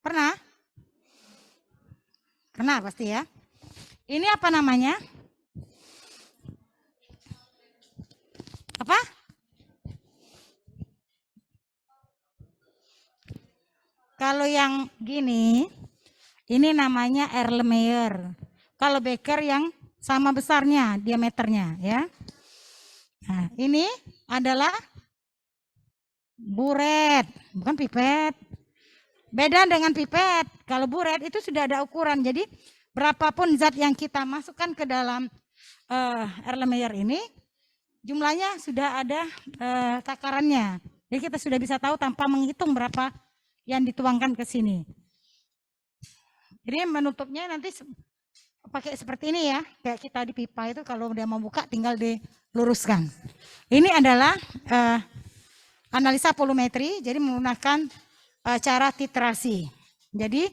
Pernah? Pernah pasti ya. Ini apa namanya? Apa? Kalau yang gini, ini namanya Erlenmeyer. Kalau beker yang sama besarnya, diameternya ya. Nah, ini adalah buret, bukan pipet. Beda dengan pipet. Kalau buret itu sudah ada ukuran. Jadi berapapun zat yang kita masukkan ke dalam Erlenmeyer ini, jumlahnya sudah ada takarannya. Jadi kita sudah bisa tahu tanpa menghitung berapa yang dituangkan ke sini. Jadi menutupnya nanti pakai seperti ini ya, kayak kita di pipa itu kalau dia mau buka tinggal diluruskan. Ini adalah analisa volumetri, jadi menggunakan cara titrasi. Jadi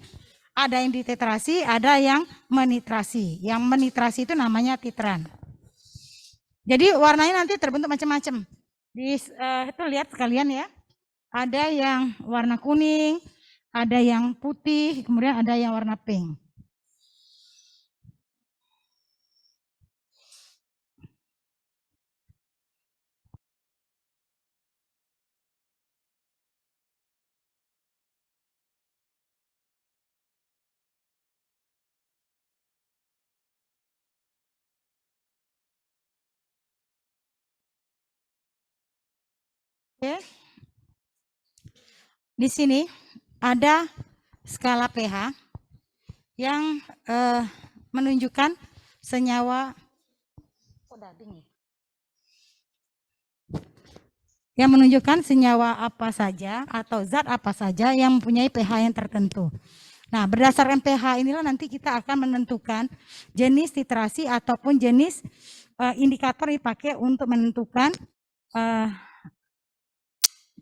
ada yang dititrasi, ada yang menitrasi. Yang menitrasi itu namanya titran. Jadi warnanya nanti terbentuk macam-macam. Itu lihat sekalian ya. Ada yang warna kuning, ada yang putih, kemudian ada yang warna pink. Oke. Di sini ada skala pH yang menunjukkan senyawa yang menunjukkan senyawa apa saja atau zat apa saja yang mempunyai pH yang tertentu. Nah, berdasarkan pH inilah nanti kita akan menentukan jenis titrasi ataupun jenis indikator yang dipakai untuk menentukan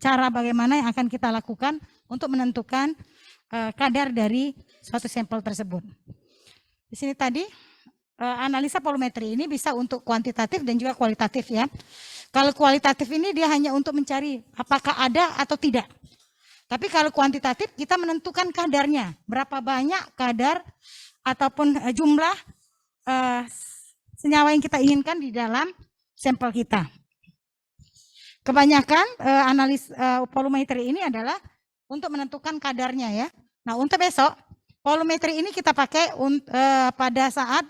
cara bagaimana yang akan kita lakukan untuk menentukan kadar dari suatu sampel tersebut. Di sini tadi analisa volumetri ini bisa untuk kuantitatif dan juga kualitatif ya. Kalau kualitatif ini dia hanya untuk mencari apakah ada atau tidak. Tapi kalau kuantitatif kita menentukan kadarnya, berapa banyak kadar ataupun jumlah senyawa yang kita inginkan di dalam sampel kita. Kebanyakan analis volumetri ini adalah untuk menentukan kadarnya ya. Nah, untuk besok volumetri ini kita pakai pada saat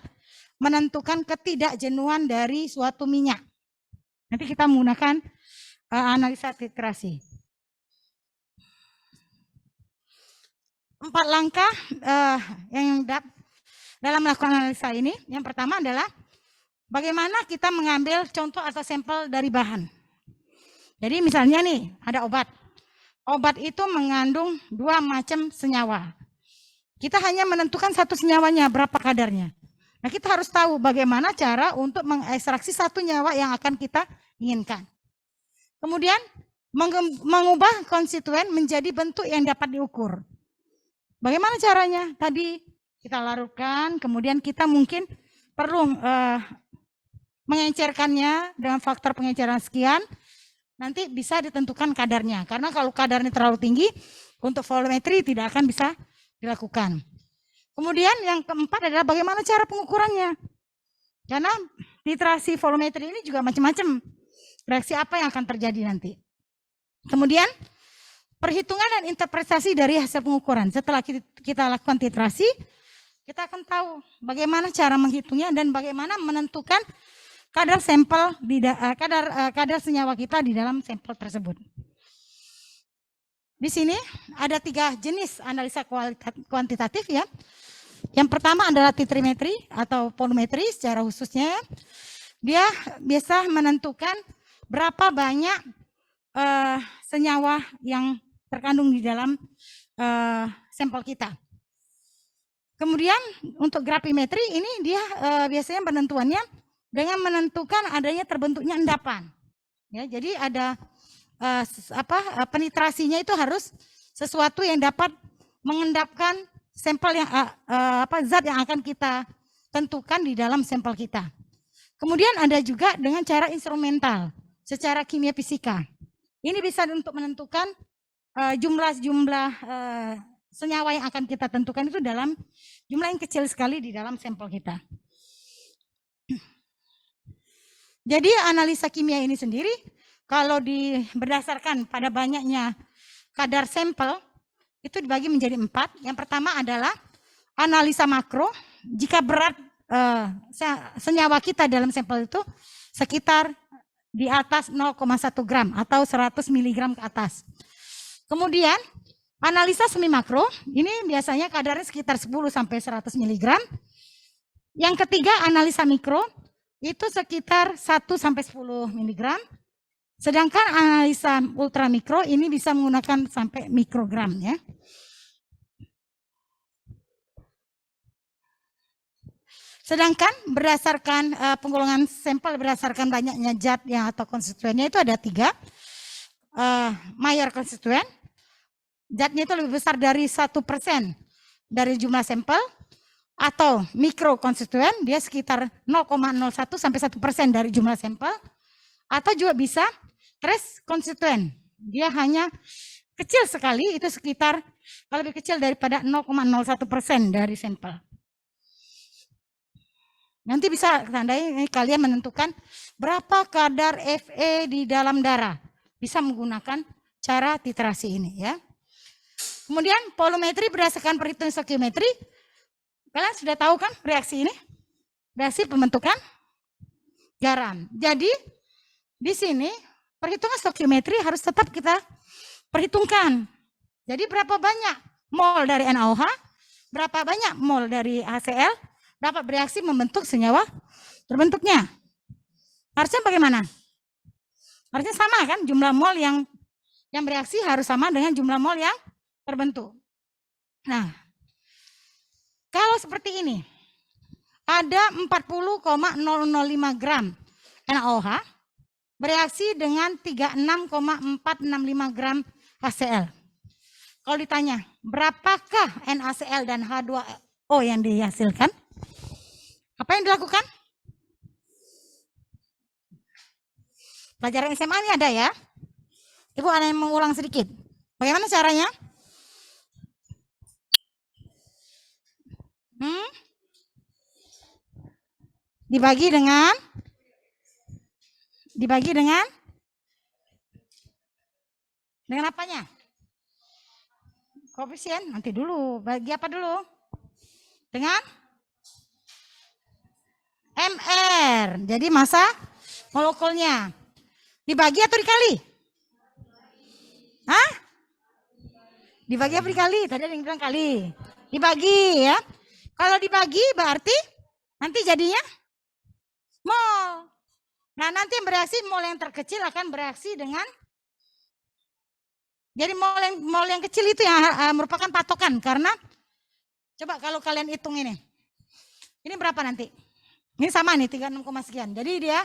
menentukan ketidakjenuhan dari suatu minyak. Nanti kita menggunakan analisa titrasi. 4 langkah yang dalam melakukan analisa ini. Yang pertama adalah bagaimana kita mengambil contoh atau sampel dari bahan. Jadi misalnya nih ada obat. Obat itu mengandung 2 macam senyawa. Kita hanya menentukan satu senyawanya, berapa kadarnya. Nah, kita harus tahu bagaimana cara untuk mengekstraksi satu nyawa yang akan kita inginkan. Kemudian mengubah konstituen menjadi bentuk yang dapat diukur. Bagaimana caranya? Tadi kita larutkan, kemudian kita mungkin perlu mengencerkannya dengan faktor pengenceran sekian. Nanti bisa ditentukan kadarnya. Karena kalau kadarnya terlalu tinggi, untuk volumetri tidak akan bisa dilakukan. Kemudian yang keempat adalah bagaimana cara pengukurannya. Karena titrasi volumetri ini juga macam-macam. Reaksi apa yang akan terjadi nanti. Kemudian perhitungan dan interpretasi dari hasil pengukuran. Setelah kita lakukan titrasi, kita akan tahu bagaimana cara menghitungnya dan bagaimana menentukan kadar sampel kadar senyawa kita di dalam sampel tersebut. Di sini ada 3 jenis analisa kuantitatif ya. Yang pertama adalah titrimetri atau volumetri secara khususnya. Dia biasa menentukan berapa banyak senyawa yang terkandung di dalam sampel kita. Kemudian untuk gravimetri ini dia biasanya penentuannya dengan menentukan adanya terbentuknya endapan. Ya, jadi ada penetrasinya itu harus sesuatu yang dapat mengendapkan sampel yang zat yang akan kita tentukan di dalam sampel kita. Kemudian ada juga dengan cara instrumental, secara kimia fisika. Ini bisa untuk menentukan jumlah senyawa yang akan kita tentukan itu dalam jumlah yang kecil sekali di dalam sampel kita. Jadi analisa kimia ini sendiri kalau berdasarkan pada banyaknya kadar sampel itu dibagi menjadi 4. Yang pertama adalah analisa makro. Jika berat senyawa kita dalam sampel itu sekitar di atas 0,1 gram atau 100 mg ke atas. Kemudian analisa semi makro, ini biasanya kadarnya sekitar 10 sampai 100 mg. Yang ketiga analisa mikro, itu sekitar 1 sampai 10 mg. Sedangkan analisa ultramikro ini bisa menggunakan sampai mikrogram ya. Sedangkan berdasarkan penggolongan sampel berdasarkan banyaknya zat yang atau konstituennya itu ada 3. Mayor konstituen, zatnya itu lebih besar dari 1% dari jumlah sampel, atau mikro konstituen, dia sekitar 0,01 sampai 1% dari jumlah sampel, atau juga bisa trace konstituen, dia hanya kecil sekali, itu sekitar lebih kecil daripada 0,01% dari sampel. Nanti bisa tandai kalian menentukan berapa kadar Fe di dalam darah. Bisa menggunakan cara titrasi ini ya. Kemudian volumetri berdasarkan perhitungan stokiometri. Kalian sudah tahu kan reaksi ini? Reaksi pembentukan garam. Jadi di sini perhitungan stokiometri harus tetap kita perhitungkan. Jadi berapa banyak mol dari NaOH, berapa banyak mol dari HCl, dapat bereaksi membentuk senyawa terbentuknya. Harusnya bagaimana? Harusnya sama kan, jumlah mol yang bereaksi harus sama dengan jumlah mol yang terbentuk. Nah, kalau seperti ini, ada 40,005 gram NaOH bereaksi dengan 36,465 gram HCl. Kalau ditanya, berapakah NaCl dan H2O yang dihasilkan? Apa yang dilakukan? Pelajaran SMA ini ada ya. Ibu ada yang mengulang sedikit. Bagaimana caranya? Dibagi dengan apanya? Koefisien, nanti dulu. Bagi apa dulu? Dengan MR. Jadi massa molekulnya. Dibagi atau dikali? Hah? Dibagi apa dikali? Tadi ada yang bilang kali. Dibagi ya. Kalau dibagi berarti nanti jadinya mol. Nah nanti yang bereaksi mol yang terkecil akan bereaksi dengan, jadi mol yang kecil itu yang merupakan patokan, karena coba kalau kalian hitung ini berapa nanti? Ini sama nih 36, sekian. Jadi dia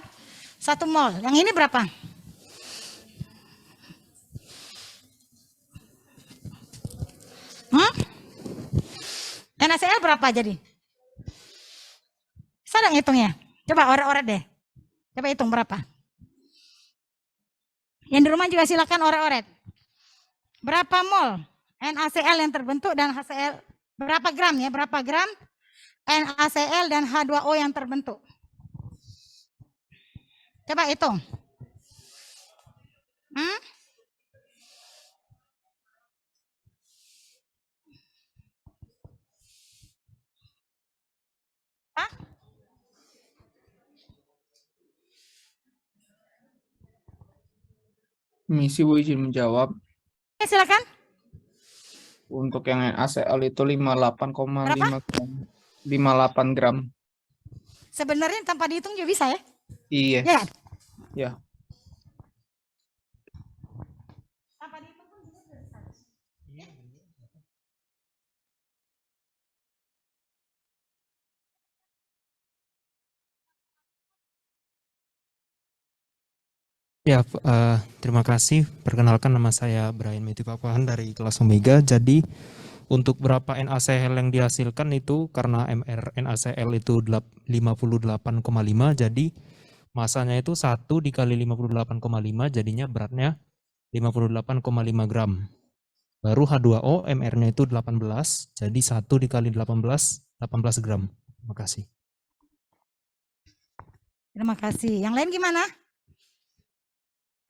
1 mol. Yang ini berapa? NaCl berapa jadi? Bisa nggak ngitungnya? Coba oret-oret deh. Coba hitung berapa. Yang di rumah juga silakan oret-oret. Berapa mol NaCl yang terbentuk dan HCl, berapa gram ya? Berapa gram NaCl dan H2O yang terbentuk? Coba hitung. Misi Bu izin menjawab. Silakan. Untuk yang NaCl itu 58,5 gram. 58 gram. Sebenarnya tanpa dihitung juga bisa ya? Iya. Ya. Ya. Tanpa dihitung pun juga bisa. Ya, terima kasih. Perkenalkan, nama saya Brian Metipapahan dari kelas Omega. Jadi untuk berapa NaCl yang dihasilkan itu karena MR NaCl itu 58,5, jadi masanya itu 1 dikali 58,5, jadinya beratnya 58,5 gram. Baru H2O MR-nya itu 18, jadi 1 dikali 18 gram. Terima kasih. Terima kasih. Yang lain gimana?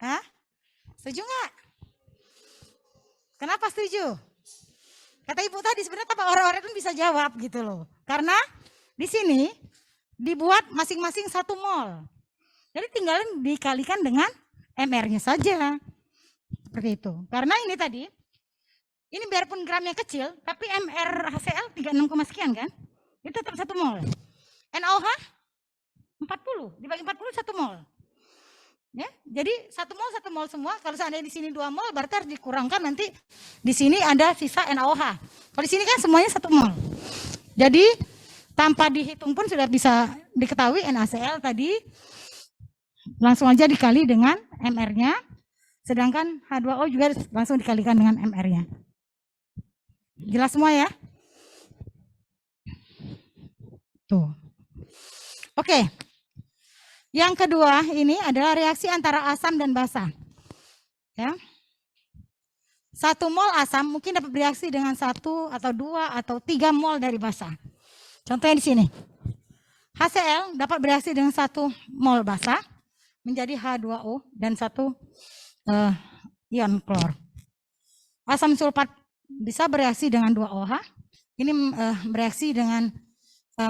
Hah? Setuju nggak? Kenapa setuju? Kata Ibu tadi sebenarnya apa orang-orang pun bisa jawab gitu loh. Karena di sini dibuat masing-masing 1 mol. Jadi tinggal dikalikan dengan MR-nya saja. Seperti itu. Karena ini tadi, ini biarpun gramnya kecil, tapi MR HCl 36, sekian kan? Itu tetap 1 mol. NaOH 40, dibagi 40 1 mol. Ya, jadi 1 mol semua. Kalau seandainya di sini 2 mol, berarti harus dikurangkan nanti di sini ada sisa NaOH. Kalau di sini kan semuanya 1 mol. Jadi tanpa dihitung pun sudah bisa diketahui NaCl tadi langsung aja dikali dengan MR-nya. Sedangkan H2O juga langsung dikalikan dengan MR-nya. Jelas semua ya? Tuh. Oke. Yang kedua ini adalah reaksi antara asam dan basa. Ya. 1 mol asam mungkin dapat bereaksi dengan 1 atau 2 atau 3 mol dari basa. Contohnya di sini. HCl dapat bereaksi dengan 1 mol basa menjadi H2O dan 1 ion klor. Asam sulfat bisa bereaksi dengan 2 OH. Ini bereaksi dengan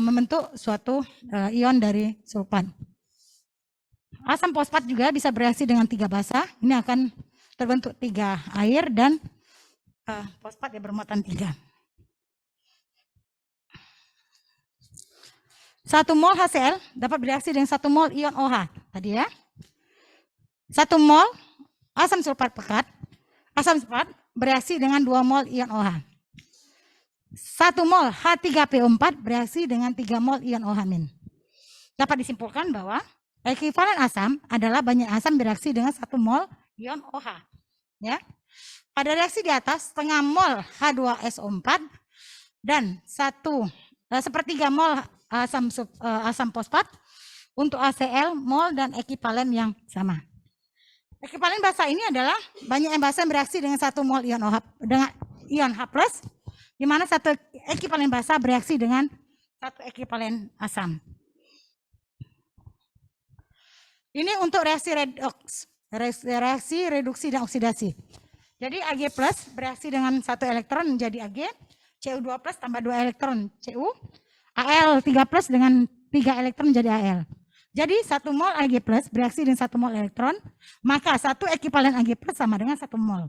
membentuk suatu ion dari sulfat. Asam fosfat juga bisa bereaksi dengan 3 basa. Ini akan terbentuk 3 air dan fosfat yang bermuatan 3. 1 mol HCl dapat bereaksi dengan 1 mol ion OH tadi ya. 1 mol asam sulfat pekat, asam sulfat bereaksi dengan 2 mol ion OH. 1 mol H3PO4 bereaksi dengan 3 mol ion OH-. Dapat disimpulkan bahwa ekuivalen asam adalah banyak asam bereaksi dengan 1 mol ion OH. Ya. Pada reaksi di atas, setengah mol H2SO4 dan 1/3 mol asam fosfat untuk HCl mol dan ekuivalen yang sama. Ekuivalen basa ini adalah banyak basa yang bereaksi dengan 1 mol ion OH dengan ion H+, di mana 1 ekuivalen basa bereaksi dengan 1 ekuivalen asam. Ini untuk reaksi reduksi dan oksidasi. Jadi Ag+ bereaksi dengan 1 elektron menjadi Ag, Cu2+ tambah 2 elektron Cu, Al3+ dengan 3 elektron menjadi Al. Jadi 1 mol Ag+ bereaksi dengan 1 mol elektron, maka 1 ekuivalen Ag+ sama dengan 1 mol.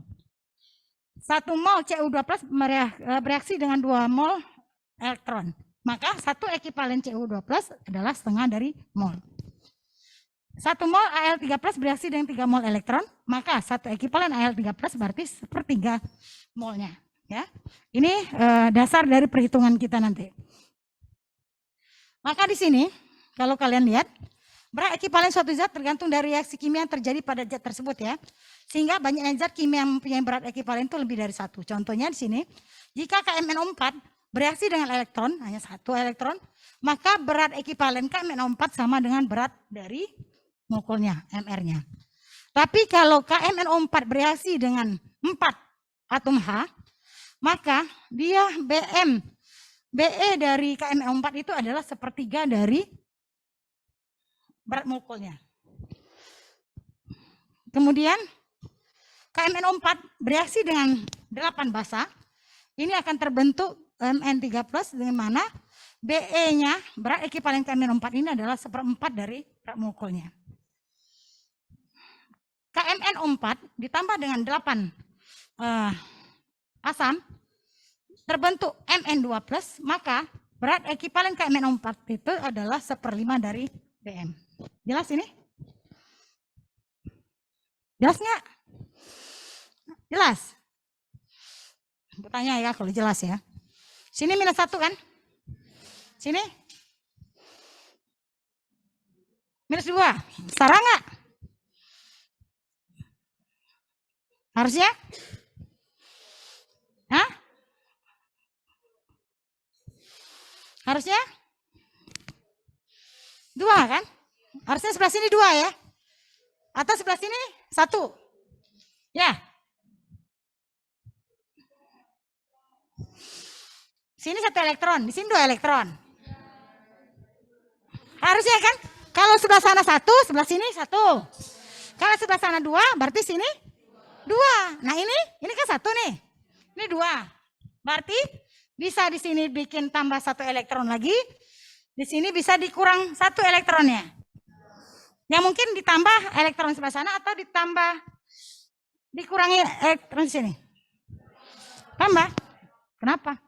1 mol Cu2+ bereaksi dengan 2 mol elektron, maka 1 ekuivalen Cu2+ adalah setengah dari mol. 1 mol Al3+ bereaksi dengan 3 mol elektron, maka 1 ekuivalen Al3+ berarti 1/3 molnya. Ya. Ini dasar dari perhitungan kita nanti. Maka di sini, kalau kalian lihat, berat ekuivalen suatu zat tergantung dari reaksi kimia yang terjadi pada zat tersebut ya. Sehingga banyak zat kimia yang mempunyai berat ekuivalen itu lebih dari 1. Contohnya di sini, jika KMNO4 bereaksi dengan elektron, hanya 1 elektron, maka berat ekuivalen KMNO4 sama dengan berat dari molekulnya, MR-nya. Tapi kalau KMNO4 bereaksi dengan 4 atom H, maka dia BE dari KMNO4 itu adalah 1/3 dari berat molekulnya. Kemudian KMNO4 bereaksi dengan 8 basa, ini akan terbentuk Mn3+, di mana BE-nya, berat ekuivalen KMNO4 ini adalah 1/4 dari berat molekulnya. KMNO4 ditambah dengan 8 asam, terbentuk Mn2+, maka berat ekuivalen KMNO4 itu adalah 1/5 dari BM. Jelas ini? Jelas nggak? Jelas? Bertanya ya kalau jelas ya. Sini -1 kan? Sini? -2. Setara nggak? Harusnya? Hah? Harusnya? 2 kan? Harusnya sebelah sini 2 ya? Atau sebelah sini 1? Ya? Sini 1 elektron, di sini 2 elektron. Harusnya kan, kalau sebelah sana 1, sebelah sini 1. Kalau sebelah sana 2, berarti sini 2. Nah ini kan 1 nih. Ini 2. Berarti bisa di sini bikin tambah 1 elektron lagi. Di sini bisa dikurang 1 elektronnya. Yang mungkin ditambah elektron sebelah sana atau dikurangi elektron di sini. Tambah. Kenapa?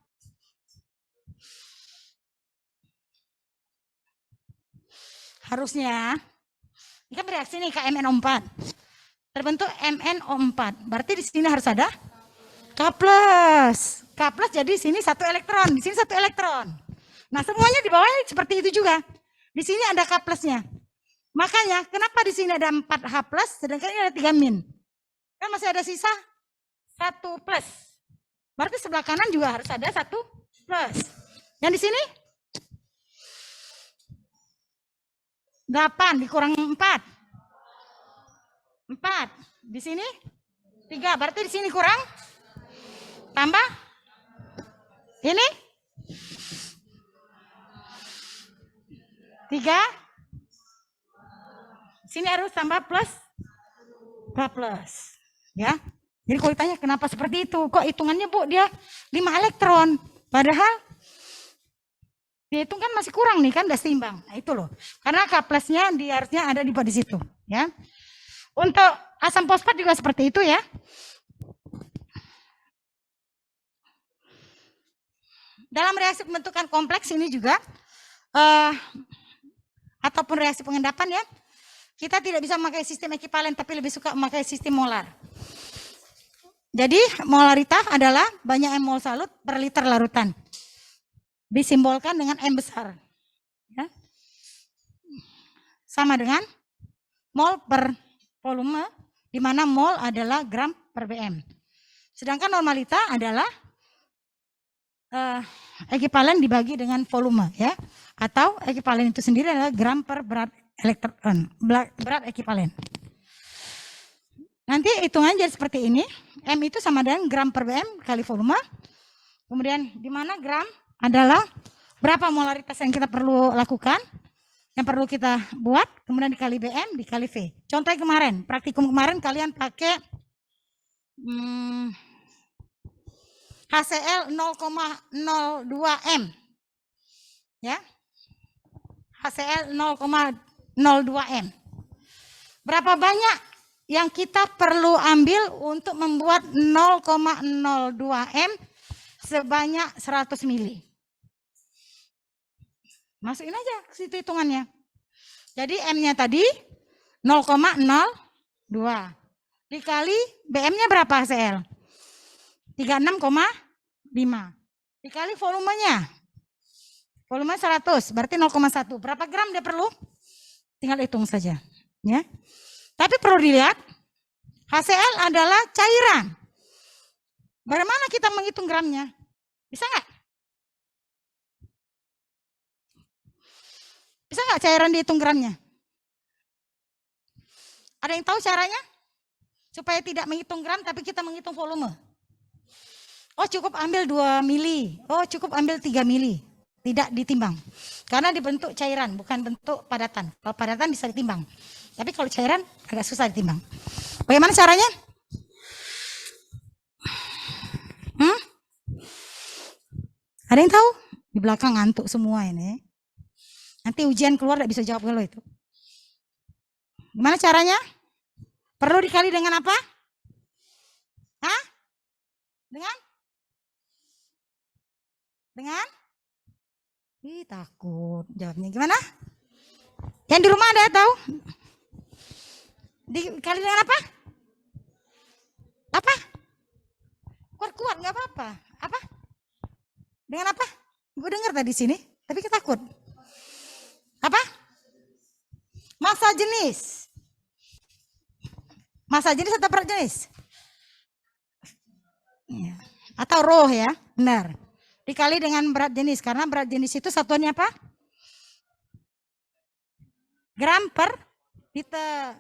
Harusnya, ini kan bereaksi nih ke MnO4. Terbentuk MnO4. Berarti di sini harus ada K+. K+, jadi di sini 1 elektron, di sini 1 elektron. Nah, semuanya di bawahnya seperti itu juga. Di sini ada K+-nya. Makanya, kenapa di sini ada 4H+, sedangkan ini ada 3-. Kan masih ada sisa 1+. Berarti sebelah kanan juga harus ada 1+. Yang di sini 8 dikurang 4. 4. Di sini 3. Berarti di sini kurang tambah ini 3. Sini harus tambah plus K+. Ya. Jadi kalau ditanya kenapa seperti itu? Kok hitungannya Bu dia 5 elektron. Padahal dia itu kan masih kurang nih kan, udah seimbang. Nah itu loh. Karena K+-nya harusnya ada di situ. Ya. Untuk asam fosfat juga seperti itu ya. Dalam reaksi pembentukan kompleks ini juga, ataupun reaksi pengendapan ya, kita tidak bisa memakai sistem ekivalen tapi lebih suka memakai sistem molar. Jadi molaritas adalah banyak mol salut per liter larutan. Disimbolkan dengan M besar. Ya. Sama dengan mol per volume, di mana mol adalah gram per BM. Sedangkan normalita adalah ekivalen dibagi dengan volume ya, atau ekivalen itu sendiri adalah gram per berat elektron, berat ekivalen. Nanti hitungannya jadi seperti ini, M itu sama dengan gram per BM kali volume. Kemudian di mana gram adalah berapa molaritas yang kita perlu lakukan, yang perlu kita buat, kemudian dikali BM dikali V. Contohnya kemarin, praktikum kemarin kalian pakai HCl 0,02 M. Ya. HCl 0,02 M. Berapa banyak yang kita perlu ambil untuk membuat 0,02 M sebanyak 100 mili? Masukin aja ke situ hitungannya. Jadi M-nya tadi 0,02 dikali BM-nya berapa HCl? 36,5 dikali volumenya. Volume 100 berarti 0,1. Berapa gram dia perlu? Tinggal hitung saja, ya. Tapi perlu dilihat HCl adalah cairan. Bagaimana kita menghitung gramnya? Bisa nggak? Bisa nggak cairan dihitung gramnya? Ada yang tahu caranya? Supaya tidak menghitung gram tapi kita menghitung volume. Oh cukup ambil 2 mili, oh cukup ambil 3 mili. Tidak ditimbang. Karena dibentuk cairan, bukan bentuk padatan. Kalau padatan bisa ditimbang. Tapi kalau cairan agak susah ditimbang. Bagaimana caranya? Ada yang tahu? Di belakang ngantuk semua ini. Nanti ujian keluar tidak bisa jawab kalau itu. Gimana caranya? Perlu dikali dengan apa? Hah? Dengan? Ih takut jawabnya. Gimana? Yang di rumah ada tahu? Dikali dengan apa? Apa? Kuat-kuat nggak apa-apa. Apa? Dengan apa? Gue dengar tadi sini, tapi ketakut. Apa? Massa jenis. Massa jenis atau berat jenis? Ya. Atau roh ya, benar. Dikali dengan berat jenis, karena berat jenis itu satuannya apa? Gram per liter.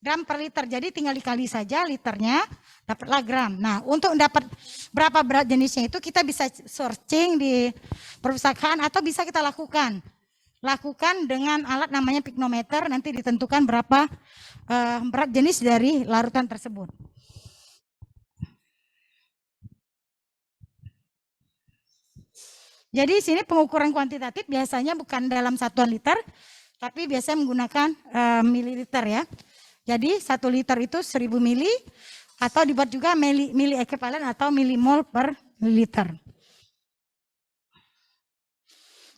gram per liter. Jadi tinggal dikali saja liternya, dapatlah gram. Nah, untuk dapat berapa berat jenisnya itu kita bisa searching di perpustakaan atau bisa kita lakukan dengan alat namanya piknometer, nanti ditentukan berapa berat jenis dari larutan tersebut. Jadi sini pengukuran kuantitatif biasanya bukan dalam satuan liter, tapi biasanya menggunakan mililiter ya. Jadi 1 liter itu 1000 mili atau dibuat juga mili ekivalen atau milimol per liter.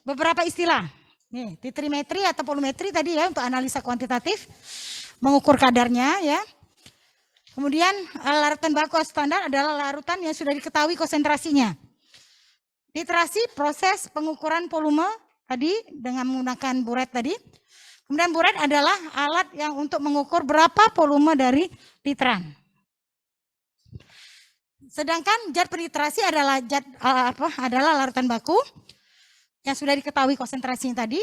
Beberapa istilah. Nih, titrimetri atau volumetri tadi ya untuk analisa kuantitatif, mengukur kadarnya ya. Kemudian larutan baku standar adalah larutan yang sudah diketahui konsentrasinya. Titrasi proses pengukuran volume tadi dengan menggunakan buret tadi. Kemudian buret adalah alat yang untuk mengukur berapa volume dari titran. Sedangkan zat penitrasi adalah adalah larutan baku yang sudah diketahui konsentrasinya tadi.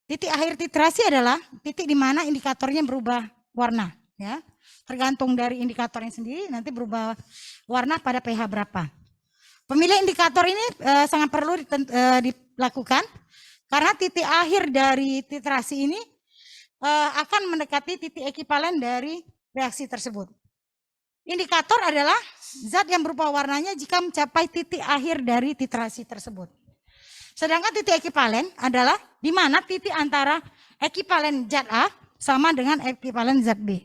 Titik akhir titrasi adalah titik di mana indikatornya berubah warna ya. Tergantung dari indikatornya sendiri nanti berubah warna pada pH berapa. Pemilihan indikator ini sangat perlu dilakukan karena titik akhir dari titrasi ini akan mendekati titik ekivalen dari reaksi tersebut. Indikator adalah zat yang berupa warnanya jika mencapai titik akhir dari titrasi tersebut. Sedangkan titik ekivalen adalah di mana titik antara ekivalen zat A sama dengan ekivalen zat B.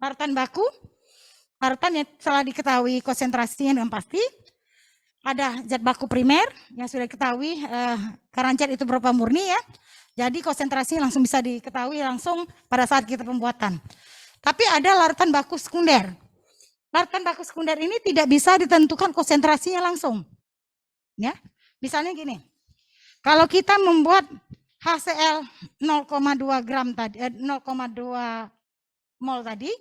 Larutan baku, larutan yang telah diketahui konsentrasinya dengan pasti. Ada zat baku primer yang sudah diketahui karena zat itu berupa murni ya. Jadi konsentrasinya langsung bisa diketahui langsung pada saat kita pembuatan. Tapi ada larutan baku sekunder. Larutan baku sekunder ini tidak bisa ditentukan konsentrasinya langsung. Ya, misalnya gini. Kalau kita membuat HCl 0,2 gram tadi 0,2 mol tadi,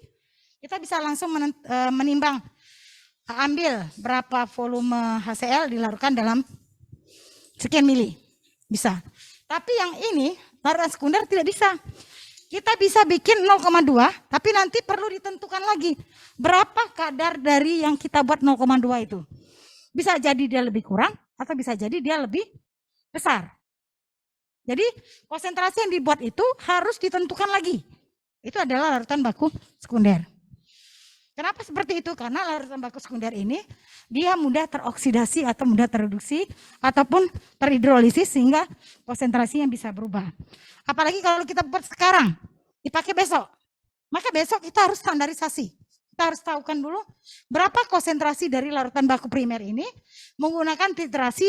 kita bisa langsung menimbang ambil berapa volume HCl dilarutkan dalam sekian mili. Bisa. Tapi yang ini, larutan sekunder tidak bisa. Kita bisa bikin 0,2, tapi nanti perlu ditentukan lagi berapa kadar dari yang kita buat 0,2 itu. Bisa jadi dia lebih kurang, atau bisa jadi dia lebih besar. Jadi konsentrasi yang dibuat itu harus ditentukan lagi. Itu adalah larutan baku sekunder. Kenapa seperti itu? Karena larutan baku sekunder ini dia mudah teroksidasi atau mudah tereduksi ataupun terhidrolisis sehingga konsentrasinya bisa berubah. Apalagi kalau kita buat sekarang, dipakai besok. Maka besok kita harus standarisasi. Kita harus tahukan dulu berapa konsentrasi dari larutan baku primer ini menggunakan titrasi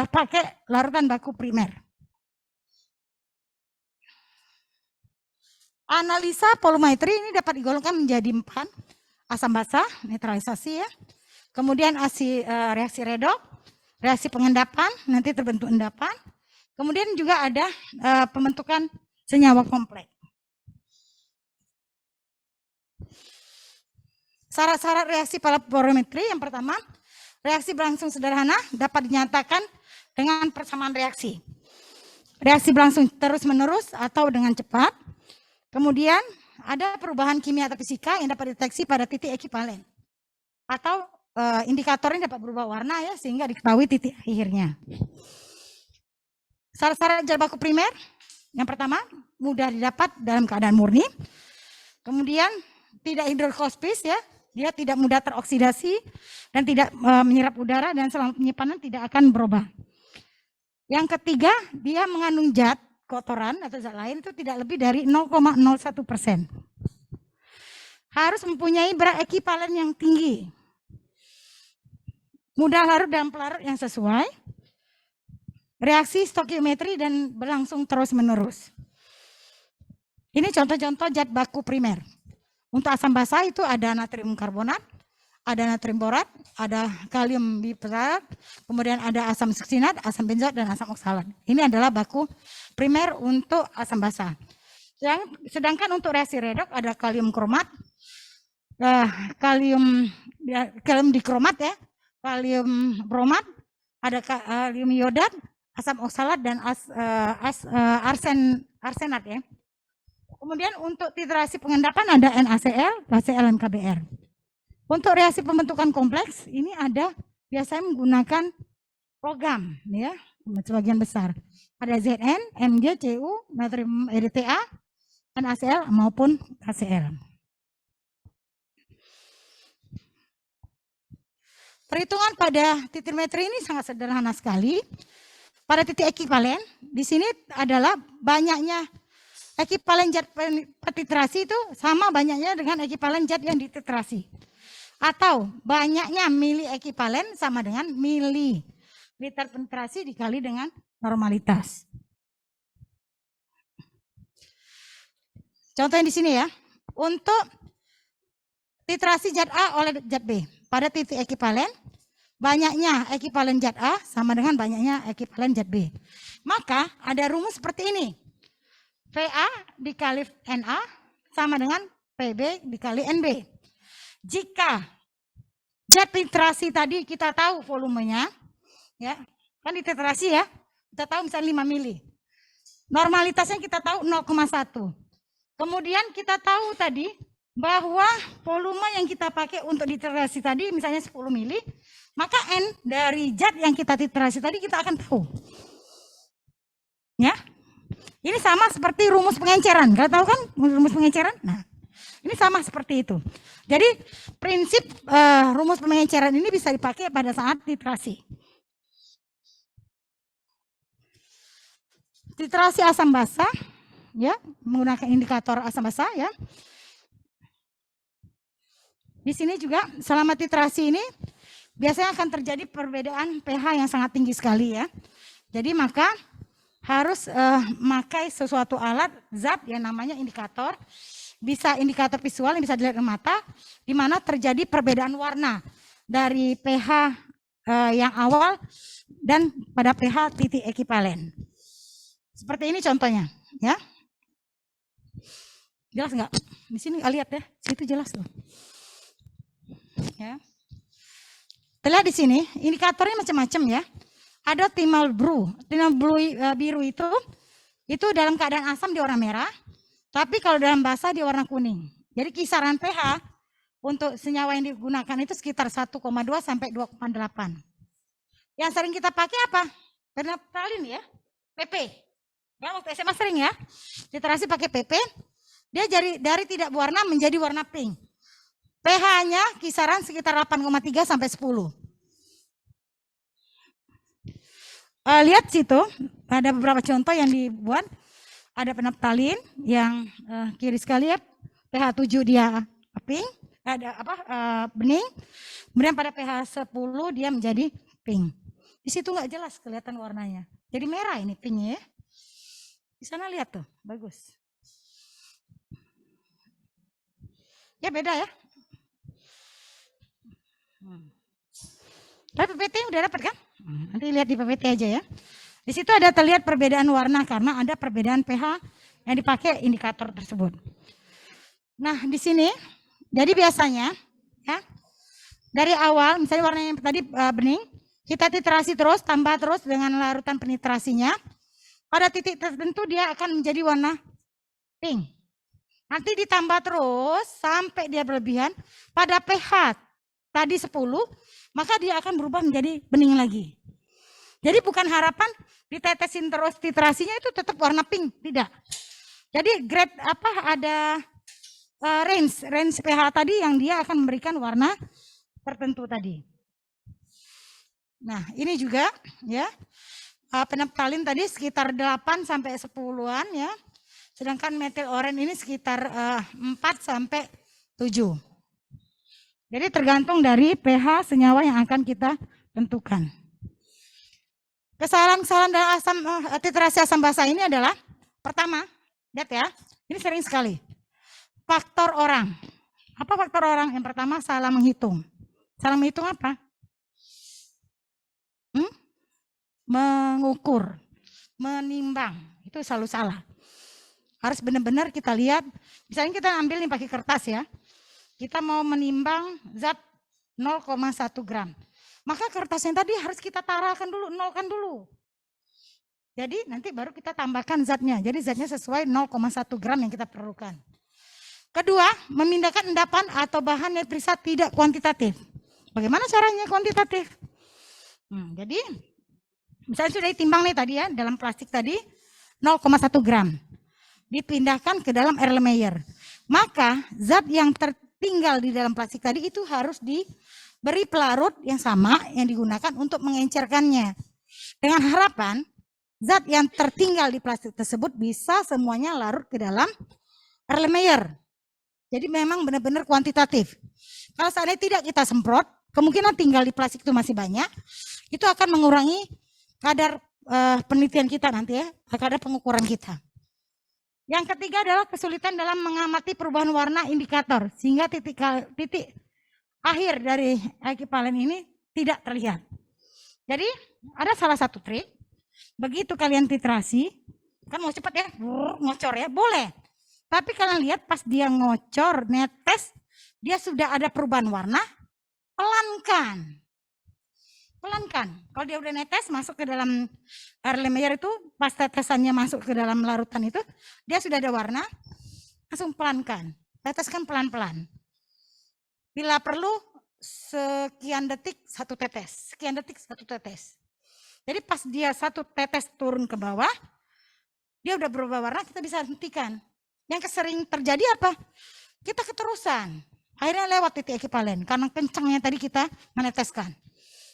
pakai larutan baku primer. Analisa volumetri ini dapat digolongkan menjadi 4. Asam basa, netralisasi ya. Kemudian reaksi redoks, reaksi pengendapan, nanti terbentuk endapan. Kemudian juga ada pembentukan senyawa kompleks. Syarat-syarat reaksi pada volumetri yang pertama, reaksi berlangsung sederhana dapat dinyatakan dengan persamaan reaksi. Reaksi berlangsung terus-menerus atau dengan cepat. Kemudian ada perubahan kimia atau fisika yang dapat dideteksi pada titik ekivalen. Atau indikatornya dapat berubah warna ya sehingga diketahui titik akhirnya. Syarat-syarat zat baku primer yang pertama mudah didapat dalam keadaan murni. Kemudian tidak hidroskospis ya, dia tidak mudah teroksidasi dan tidak menyerap udara dan selama penyimpanan tidak akan berubah. Yang ketiga dia mengandung zat kotoran atau zat lain itu tidak lebih dari 0,01%. Harus mempunyai berat ekivalen yang tinggi. Mudah larut dalam pelarut yang sesuai. Reaksi stokiometri dan berlangsung terus-menerus. Ini contoh-contoh zat baku primer. Untuk asam basa itu ada natrium karbonat, ada natrium borat, ada kalium bipentalat, kemudian ada asam suksinat, asam benzoat, dan asam oksalat. Ini adalah baku primer untuk asam basa. Sedangkan untuk reaksi redoks ada kalium kromat, kalium dikromat ya, kalium bromat, ada kalium iodat, asam oksalat, dan arsenat ya. Kemudian untuk titrasi pengendapan ada NaCl, KCl, dan KBr. Untuk reaksi pembentukan kompleks ini ada biasanya menggunakan logam ya, sebagian besar. Ada Zn, Mg, Cu, natrium EDTA, NaCl maupun KCl. Perhitungan pada titrimetri ini sangat sederhana sekali. Pada titik ekivalen, di sini adalah banyaknya ekivalen zat titrasi itu sama banyaknya dengan ekivalen zat yang dititrasi. Atau banyaknya mili ekivalen sama dengan mili liter penetrasi dikali dengan normalitas. Contohnya di sini ya. Untuk titrasi zat A oleh zat B. Pada titik ekivalen, banyaknya ekivalen zat A sama dengan banyaknya ekivalen zat B. Maka ada rumus seperti ini. VA dikali NA sama dengan PB dikali NB. Jika zat titrasi tadi kita tahu volumenya, ya kan dititrasi ya, kita tahu misalnya 5 mili. Normalitasnya kita tahu 0,1. Kemudian kita tahu tadi bahwa volume yang kita pakai untuk dititrasi tadi misalnya 10 mili, maka N dari zat yang kita titrasi tadi kita akan tahu. Ya. Ini sama seperti rumus pengenceran. Kalian tahu kan rumus pengenceran? Nah, ini sama seperti itu. Jadi prinsip rumus pengenceran ini bisa dipakai pada saat titrasi. Titrasi asam basa, ya, menggunakan indikator asam basa, ya. Di sini juga selama titrasi ini biasanya akan terjadi perbedaan pH yang sangat tinggi sekali ya. Jadi maka harus memakai sesuatu alat zat yang namanya indikator, bisa indikator visual yang bisa dilihat dengan mata, di mana terjadi perbedaan warna dari pH yang awal dan pada pH titik ekivalen. Seperti ini contohnya, ya. Jelas nggak? Di sini lihat ya, situ jelas tuh. Ya. Terlihat di sini indikatornya macam-macam ya. Ada timal blue biru itu dalam keadaan asam di warna merah, tapi kalau dalam basa di warna kuning. Jadi kisaran pH untuk senyawa yang digunakan itu sekitar 1,2 sampai 2,8. Yang sering kita pakai apa? Phenolphthalein ya, PP. Ya, waktu SMA sering ya. Titrasi pakai PP. Dia dari tidak berwarna menjadi warna pink. pH-nya kisaran sekitar 8,3 sampai 10. Lihat situ, ada beberapa contoh yang dibuat. Ada phenolphthalein yang kiri sekali ya, pH 7 dia pink, ada bening. Kemudian pada pH 10 dia menjadi pink. Di situ nggak jelas kelihatan warnanya. Jadi merah ini pinknya ya. Di sana lihat tuh, bagus. Ya beda ya. Tapi PPT udah dapat kan? Nanti lihat di PPT aja ya. Di situ ada terlihat perbedaan warna karena ada perbedaan pH yang dipakai indikator tersebut. Nah di sini, jadi biasanya ya dari awal misalnya warna yang tadi bening, kita titrasi terus, tambah terus dengan larutan penitrasinya. Pada titik tertentu dia akan menjadi warna pink. Nanti ditambah terus sampai dia berlebihan. Pada pH tadi 10, maka dia akan berubah menjadi bening lagi. Jadi bukan harapan ditetesin terus titrasinya itu tetap warna pink, tidak. Jadi grade ada range pH tadi yang dia akan memberikan warna tertentu tadi. Nah, ini juga ya. Phenolphthalein tadi sekitar 8 sampai 10-an ya. Sedangkan metil oren ini sekitar 4 sampai 7. Jadi tergantung dari pH senyawa yang akan kita tentukan. Kesalahan-kesalahan dalam titrasi asam basa ini adalah pertama, lihat ya, ini sering sekali. Faktor orang. Apa faktor orang? Yang pertama salah menghitung. Salah menghitung apa? Mengukur, menimbang. Itu selalu salah. Harus benar-benar kita lihat, misalnya kita ambil nih pakai kertas ya. Kita mau menimbang zat 0,1 gram. Maka kertas yang tadi harus kita tarakan dulu, nolkan dulu. Jadi nanti baru kita tambahkan zatnya. Jadi zatnya sesuai 0,1 gram yang kita perlukan. Kedua, memindahkan endapan atau bahan yang diperiksa tidak kuantitatif. Bagaimana caranya kuantitatif? Jadi misalnya sudah ditimbang nih tadi ya, dalam plastik tadi 0,1 gram. Dipindahkan ke dalam Erlenmeyer. Maka zat yang tertinggal di dalam plastik tadi itu harus diberi pelarut yang sama yang digunakan untuk mengencerkannya. Dengan harapan zat yang tertinggal di plastik tersebut bisa semuanya larut ke dalam Erlenmeyer. Jadi memang benar-benar kuantitatif. Kalau seandainya tidak kita semprot, kemungkinan tinggal di plastik itu masih banyak. Itu akan mengurangi kadar penelitian kita nanti ya, kadar pengukuran kita. Yang ketiga adalah kesulitan dalam mengamati perubahan warna indikator sehingga titik akhir dari ekivalen ini tidak terlihat. Jadi ada salah satu trik, begitu kalian titrasi, kan mau cepat ya, ngocor ya, boleh. Tapi kalian lihat pas dia ngocor, netes, dia sudah ada perubahan warna, pelankan. Kalau dia udah netes masuk ke dalam Erlenmeyer itu, pas tetesannya masuk ke dalam larutan itu, dia sudah ada warna, langsung pelankan. Teteskan pelan-pelan. Bila perlu sekian detik satu tetes, sekian detik satu tetes. Jadi pas dia satu tetes turun ke bawah, dia udah berubah warna, kita bisa hentikan. Yang sering terjadi apa? Kita keterusan. Akhirnya lewat titik ekivalen karena kencangnya tadi kita meneteskan.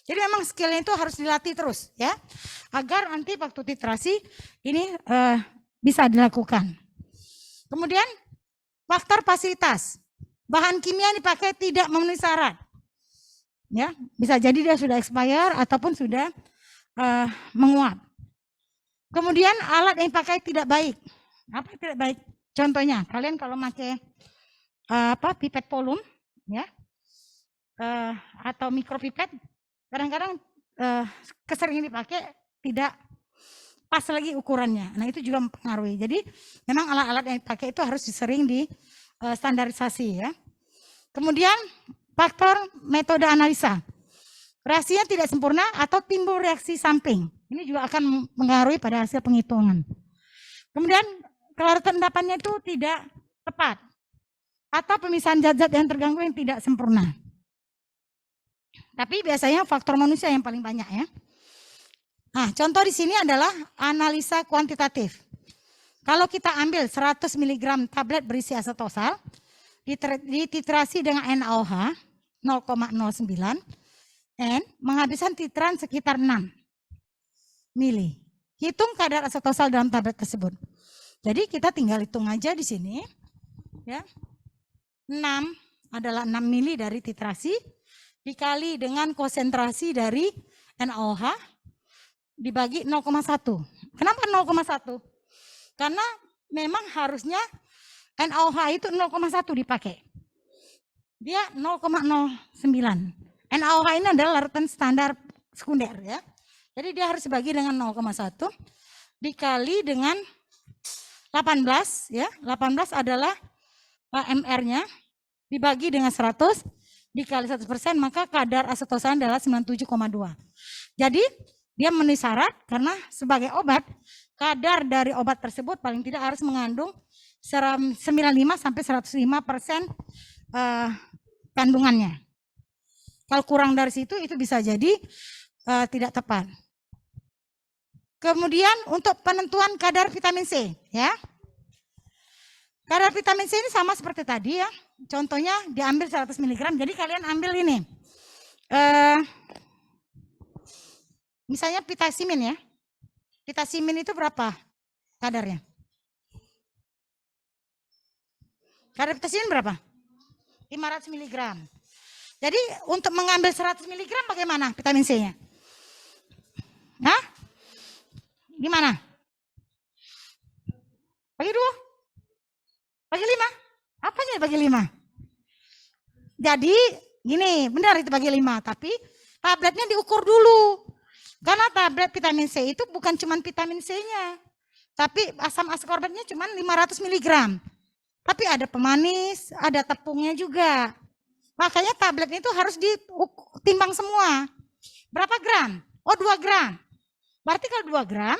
Jadi memang skillnya itu harus dilatih terus ya, agar nanti waktu titrasi ini bisa dilakukan. Kemudian faktor fasilitas, bahan kimia yang dipakai tidak memenuhi syarat. Ya, bisa jadi dia sudah expire ataupun sudah menguap. Kemudian alat yang dipakai tidak baik. Apa yang tidak baik? Contohnya, kalian kalau pakai pipet volume ya, atau mikropipet, kadang-kadang keseringan dipakai tidak pas lagi ukurannya. Nah itu juga mempengaruhi. Jadi memang alat-alat yang dipakai itu harus sering di standarisasi ya. Kemudian faktor metode analisa. Reaksinya tidak sempurna atau timbul reaksi samping. Ini juga akan mengaruhi pada hasil penghitungan. Kemudian kelarutan endapannya itu tidak tepat. Atau pemisahan zat-zat yang terganggu yang tidak sempurna. Tapi biasanya faktor manusia yang paling banyak ya. Nah, contoh di sini adalah analisa kuantitatif. Kalau kita ambil 100 mg tablet berisi asetosal, dititrasi dengan NaOH 0,09 N, menghabiskan titran sekitar 6 mili. Hitung kadar asetosal dalam tablet tersebut. Jadi kita tinggal hitung aja di sini, ya. 6 adalah 6 mili dari titrasi dikali dengan konsentrasi dari NaOH dibagi 0,1. Kenapa 0,1? Karena memang harusnya NaOH itu 0,1 dipakai. Dia 0,09. NaOH ini adalah larutan standar sekunder ya. Jadi dia harus dibagi dengan 0,1 dikali dengan 18 ya. 18 adalah MR-nya dibagi dengan 100 dikali 100%, maka kadar asetosan adalah 97,2. Jadi dia memenuhi syarat karena sebagai obat, kadar dari obat tersebut paling tidak harus mengandung 95 sampai 105% kandungannya. Kalau kurang dari situ itu bisa jadi tidak tepat. Kemudian untuk penentuan kadar vitamin C ya. Kadar vitamin C ini sama seperti tadi ya. Contohnya diambil 100 mg. Jadi kalian ambil ini. Misalnya pitasimin ya. Pitasimin itu berapa kadarnya? Kadar pitasimin berapa? 500 mg. Jadi untuk mengambil 100 mg bagaimana vitamin C-nya? Hah? Gimana? Bagi 2? Bagi 5? Apanya bagi 5? Jadi gini, benar itu bagi 5, tapi tabletnya diukur dulu. Karena tablet vitamin C itu bukan cuma vitamin C-nya, tapi asam ascorbatnya cuma 500 mg. Tapi ada pemanis, ada tepungnya juga. Makanya tablet itu harus ditimbang semua. Berapa gram? Oh 2 gram. Berarti kalau 2 gram,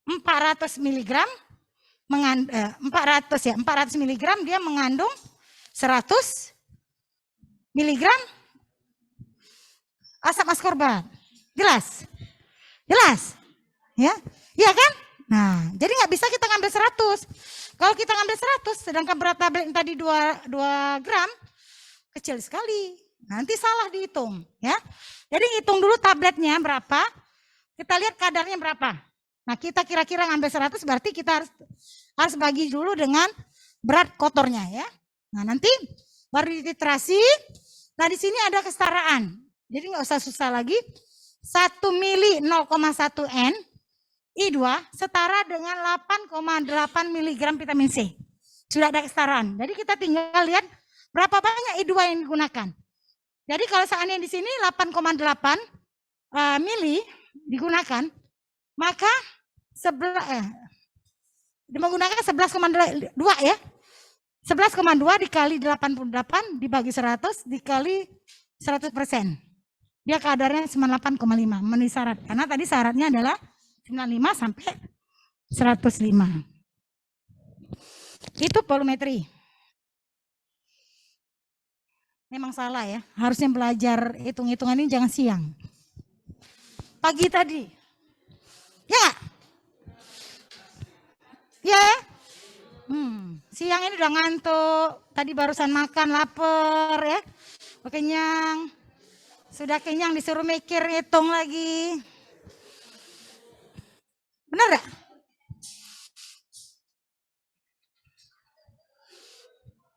400 mg 400 mg dia mengandung 100 mg asam askorbat. Jelas? Jelas? Ya, iya kan? Nah, jadi nggak bisa kita ngambil 100. Kalau kita ngambil 100, sedangkan berat tablet yang tadi 2 gram, kecil sekali. Nanti salah dihitung, ya. Jadi hitung dulu tabletnya berapa, kita lihat kadarnya berapa. Nah, kita kira-kira ngambil 100, berarti kita harus bagi dulu dengan berat kotornya, ya. Nah, nanti baru dititrasi. Nah, di sini ada kesetaraan. Jadi nggak usah susah lagi. 1 mili 0,1 N I2 setara dengan 8,8 mg vitamin C. Sudah ada kesetaraan. Jadi kita tinggal lihat berapa banyak I2 yang digunakan. Jadi kalau seandainya di sini 8,8 mili digunakan, maka menggunakan 11,2 ya. 11,2 dikali 88 dibagi 100 dikali 100%. Dia kadarnya 98,5 memenuhi syarat. Karena tadi syaratnya adalah 95 sampai 105. Itu volumetri. Memang salah ya. Harusnya belajar hitung-hitungan ini jangan siang. Pagi tadi. Ya. Ya. Siang ini udah ngantuk. Tadi barusan makan, lapar ya. Kenyang. Sudah kenyang disuruh mikir, hitung lagi. Benar gak?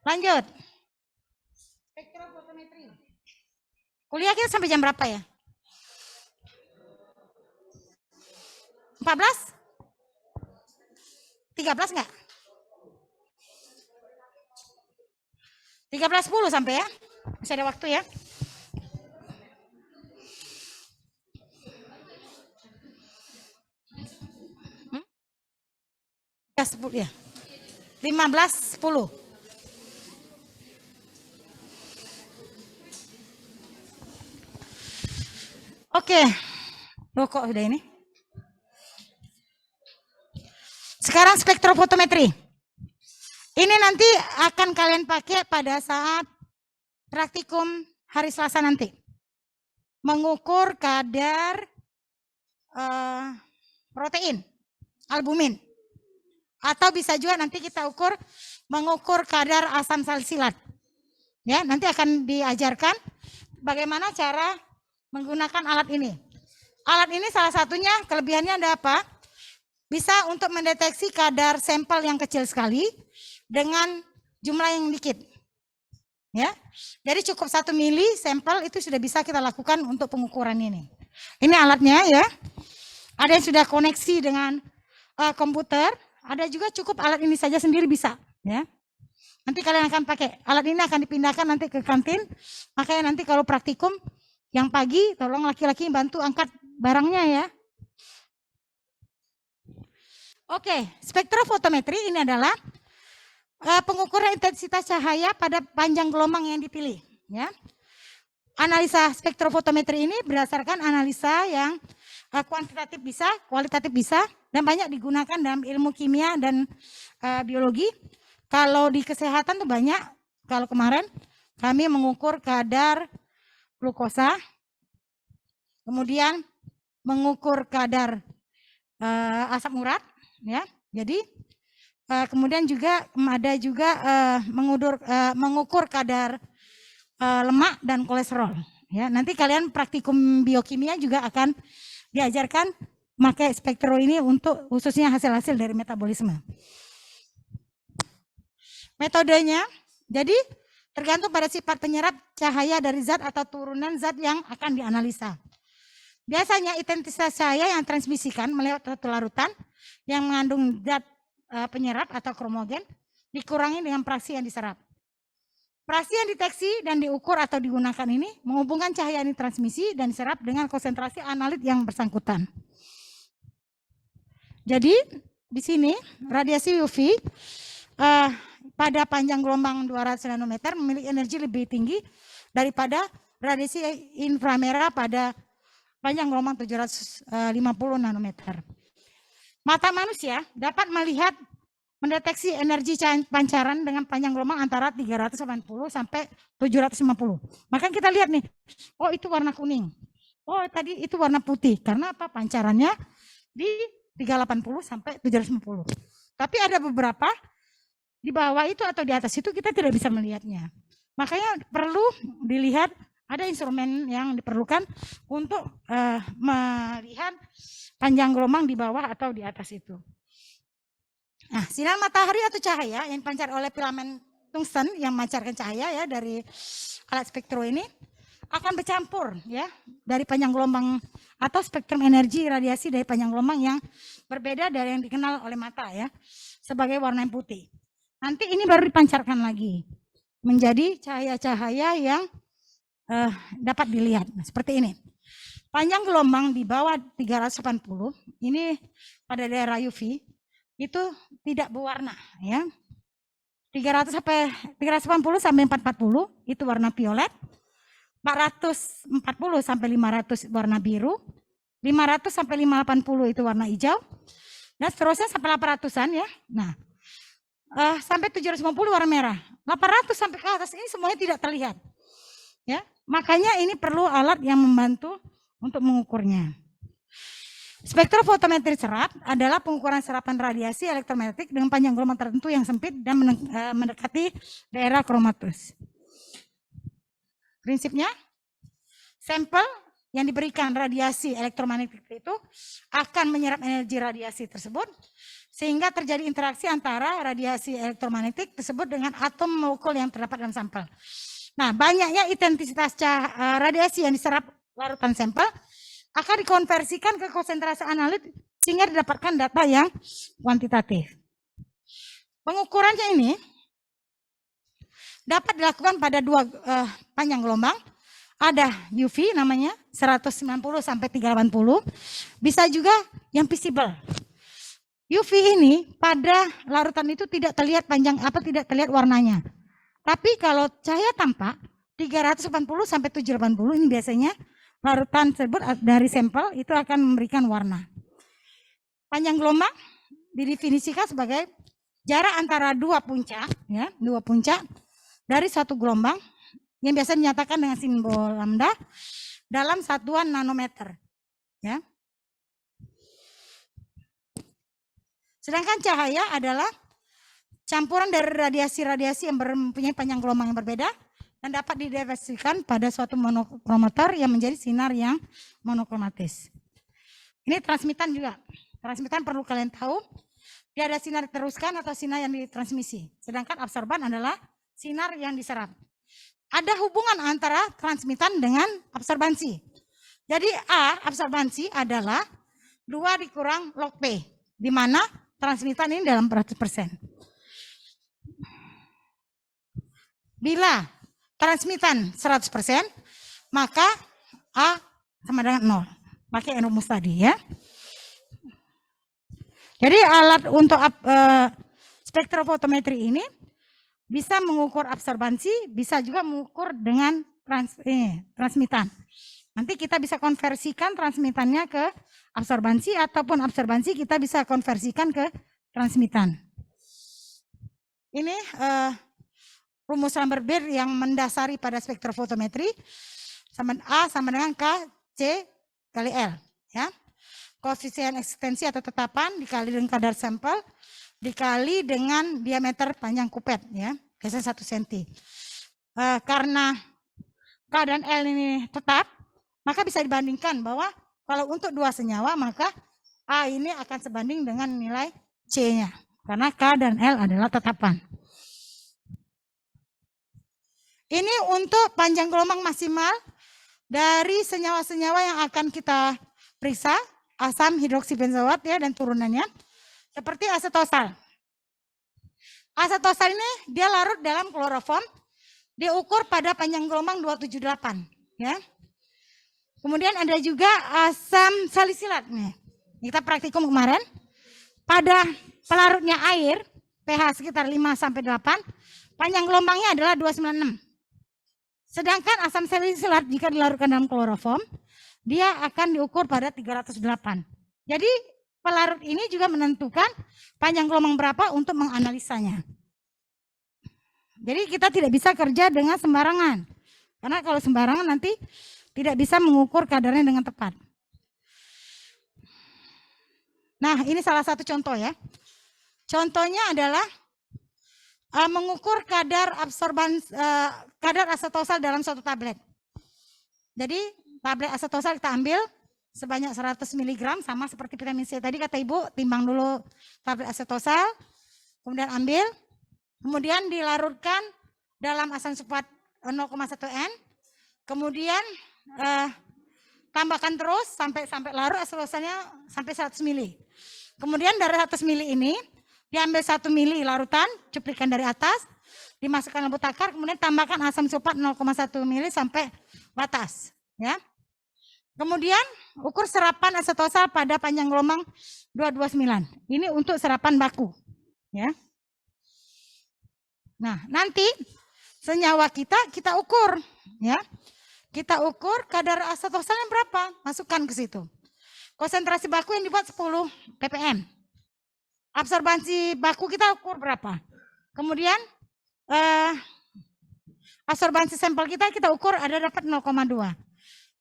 Lanjut. Spektrofotometri. Kuliah kita sampai jam berapa ya? 14? 13 enggak? 13.10 sampai ya? Masih ada waktu ya? Ya, 10 ya. 15.10. Oke. Loh kok udah ini? Sekarang spektrofotometri. Ini nanti akan kalian pakai pada saat praktikum hari Selasa nanti. Mengukur kadar protein, albumin. Atau bisa juga nanti kita mengukur kadar asam salsilat. Ya, nanti akan diajarkan bagaimana cara menggunakan alat ini. Alat ini salah satunya kelebihannya ada apa? Bisa untuk mendeteksi kadar sampel yang kecil sekali dengan jumlah yang dikit. Ya, jadi cukup 1 mili sampel itu sudah bisa kita lakukan untuk pengukuran ini. Ini alatnya ya. Ada yang sudah koneksi dengan komputer. Ada juga cukup alat ini saja sendiri bisa, ya. Nanti kalian akan pakai alat ini, akan dipindahkan nanti ke kantin. Makanya nanti kalau praktikum yang pagi, tolong laki-laki bantu angkat barangnya ya. Oke, spektrofotometri ini adalah pengukuran intensitas cahaya pada panjang gelombang yang dipilih, ya. Analisa spektrofotometri ini berdasarkan analisa yang kuantitatif bisa, kualitatif bisa, dan banyak digunakan dalam ilmu kimia dan biologi. Kalau di kesehatan tuh banyak. Kalau kemarin kami mengukur kadar glukosa, kemudian mengukur kadar asam urat, ya. Jadi kemudian juga ada juga mengukur kadar lemak dan kolesterol. Ya, nanti kalian praktikum biokimia juga akan diajarkan pakai spektro ini untuk khususnya hasil-hasil dari metabolisme. Metodenya, jadi tergantung pada sifat penyerap cahaya dari zat atau turunan zat yang akan dianalisa. Biasanya intensitas cahaya yang transmisikan melewat suatu larutan yang mengandung zat penyerap atau kromogen dikurangi dengan fraksi yang diserap. Fraksi yang deteksi dan diukur atau digunakan ini menghubungkan cahaya yang transmisi dan diserap dengan konsentrasi analit yang bersangkutan. Jadi di sini radiasi UV pada panjang gelombang 200 nanometer memiliki energi lebih tinggi daripada radiasi inframerah pada panjang gelombang 750 nanometer. Mata manusia dapat mendeteksi energi pancaran dengan panjang gelombang antara 380 sampai 750. Maka kita lihat nih, oh itu warna kuning. Oh tadi itu warna putih. Karena apa? Pancarannya di 380 sampai 750. Tapi ada beberapa di bawah itu atau di atas itu kita tidak bisa melihatnya. Makanya perlu dilihat, ada instrumen yang diperlukan untuk melihat panjang gelombang di bawah atau di atas itu. Nah, sinar matahari atau cahaya yang dipancar oleh filamen tungsten yang memancarkan cahaya ya dari alat spektro ini akan bercampur ya dari panjang gelombang atau spektrum energi radiasi dari panjang gelombang yang berbeda dari yang dikenal oleh mata ya sebagai warna yang putih. Nanti ini baru dipancarkan lagi menjadi cahaya-cahaya yang dapat dilihat. Nah, seperti ini. Panjang gelombang di bawah 380 ini pada daerah UV itu tidak berwarna ya. 380 sampai 440 itu warna violet. 440 sampai 500 warna biru. 500 sampai 580 itu warna hijau. Dan seterusnya sampai 800-an ya. Nah, sampai 750 warna merah. 800 sampai ke atas ini semuanya tidak terlihat. Ya, makanya ini perlu alat yang membantu untuk mengukurnya. Spektrofotometri serat adalah pengukuran serapan radiasi elektromagnetik dengan panjang gelombang tertentu yang sempit dan mendekati daerah kromatus. Prinsipnya, sampel yang diberikan radiasi elektromagnetik itu akan menyerap energi radiasi tersebut sehingga terjadi interaksi antara radiasi elektromagnetik tersebut dengan atom molekul yang terdapat dalam sampel. Nah, banyaknya intensitas radiasi yang diserap larutan sampel akan dikonversikan ke konsentrasi analit sehingga didapatkan data yang kuantitatif. Pengukurannya ini dapat dilakukan pada dua panjang gelombang. Ada UV namanya 190 sampai 380. Bisa juga yang visible. UV ini pada larutan itu tidak terlihat tidak terlihat warnanya. Tapi kalau cahaya tampak 380 sampai 780 ini biasanya larutan tersebut dari sampel itu akan memberikan warna. Panjang gelombang didefinisikan sebagai jarak antara dua puncak dari satu gelombang yang biasa dinyatakan dengan simbol lambda dalam satuan nanometer. Ya. Sedangkan cahaya adalah campuran dari radiasi-radiasi yang mempunyai panjang gelombang yang berbeda dan dapat didefinisikan pada suatu monokromator yang menjadi sinar yang monokromatis. Ini transmitan juga. Transmitan perlu kalian tahu, dia ada sinar diteruskan atau sinar yang ditransmisi. Sedangkan absorban adalah sinar yang diserap. Ada hubungan antara transmitan dengan absorbansi. Jadi A, absorbansi adalah 2 dikurang log P, di mana transmitan ini dalam 100%. Bila transmitan 100%, maka A sama dengan 0. Pakai rumus tadi ya. Jadi alat untuk spektrofotometri ini bisa mengukur absorbansi, bisa juga mengukur dengan transmitan. Nanti kita bisa konversikan transmitannya ke absorbansi ataupun absorbansi kita bisa konversikan ke transmitan. Ini rumus Lambert-Beer yang mendasari pada spektrofotometri. A sama dengan K, C kali L. Ya. Koefisien eksistensi atau tetapan dikali dengan kadar sampel dikali dengan diameter panjang kupet ya, biasanya 1 cm. Karena K dan L ini tetap, maka bisa dibandingkan bahwa kalau untuk 2 senyawa maka A ini akan sebanding dengan nilai C-nya. Karena K dan L adalah tetapan. Ini untuk panjang gelombang maksimal dari senyawa-senyawa yang akan kita periksa, asam hidroksibenzoat ya dan turunannya. Seperti asetosal. Asetosal ini dia larut dalam kloroform, diukur pada panjang gelombang 278. Ya. Kemudian ada juga asam salisilat. Nih, kita praktikum kemarin. Pada pelarutnya air, pH sekitar 5-8, panjang gelombangnya adalah 296. Sedangkan asam salisilat jika dilarutkan dalam kloroform, dia akan diukur pada 308. Jadi pelarut ini juga menentukan panjang gelombang berapa untuk menganalisanya. Jadi kita tidak bisa kerja dengan sembarangan. Karena kalau sembarangan nanti tidak bisa mengukur kadarnya dengan tepat. Nah, ini salah satu contoh ya. Contohnya adalah mengukur kadar kadar asetosal dalam suatu tablet. Jadi tablet asetosal kita ambil sebanyak 100 mg sama seperti vitamin C tadi kata Ibu, timbang dulu tablet asetosal, kemudian ambil, kemudian dilarutkan dalam asam sulfat 0,1 N, kemudian tambahkan terus sampai larut asetosalnya sampai 100 ml. Kemudian dari 100 ml ini diambil 1 ml larutan, cuplikan dari atas, dimasukkan lembu takar, kemudian tambahkan asam sulfat 0,1 ml sampai batas, ya. Kemudian ukur serapan asetosal pada panjang gelombang 229. Ini untuk serapan baku, ya. Nah, nanti senyawa kita ukur, ya. Kita ukur kadar asetosalnya berapa, masukkan ke situ. Konsentrasi baku yang dibuat 10 ppm. Absorbansi baku kita ukur berapa. Kemudian absorbansi sampel kita ukur ada dapat 0,2.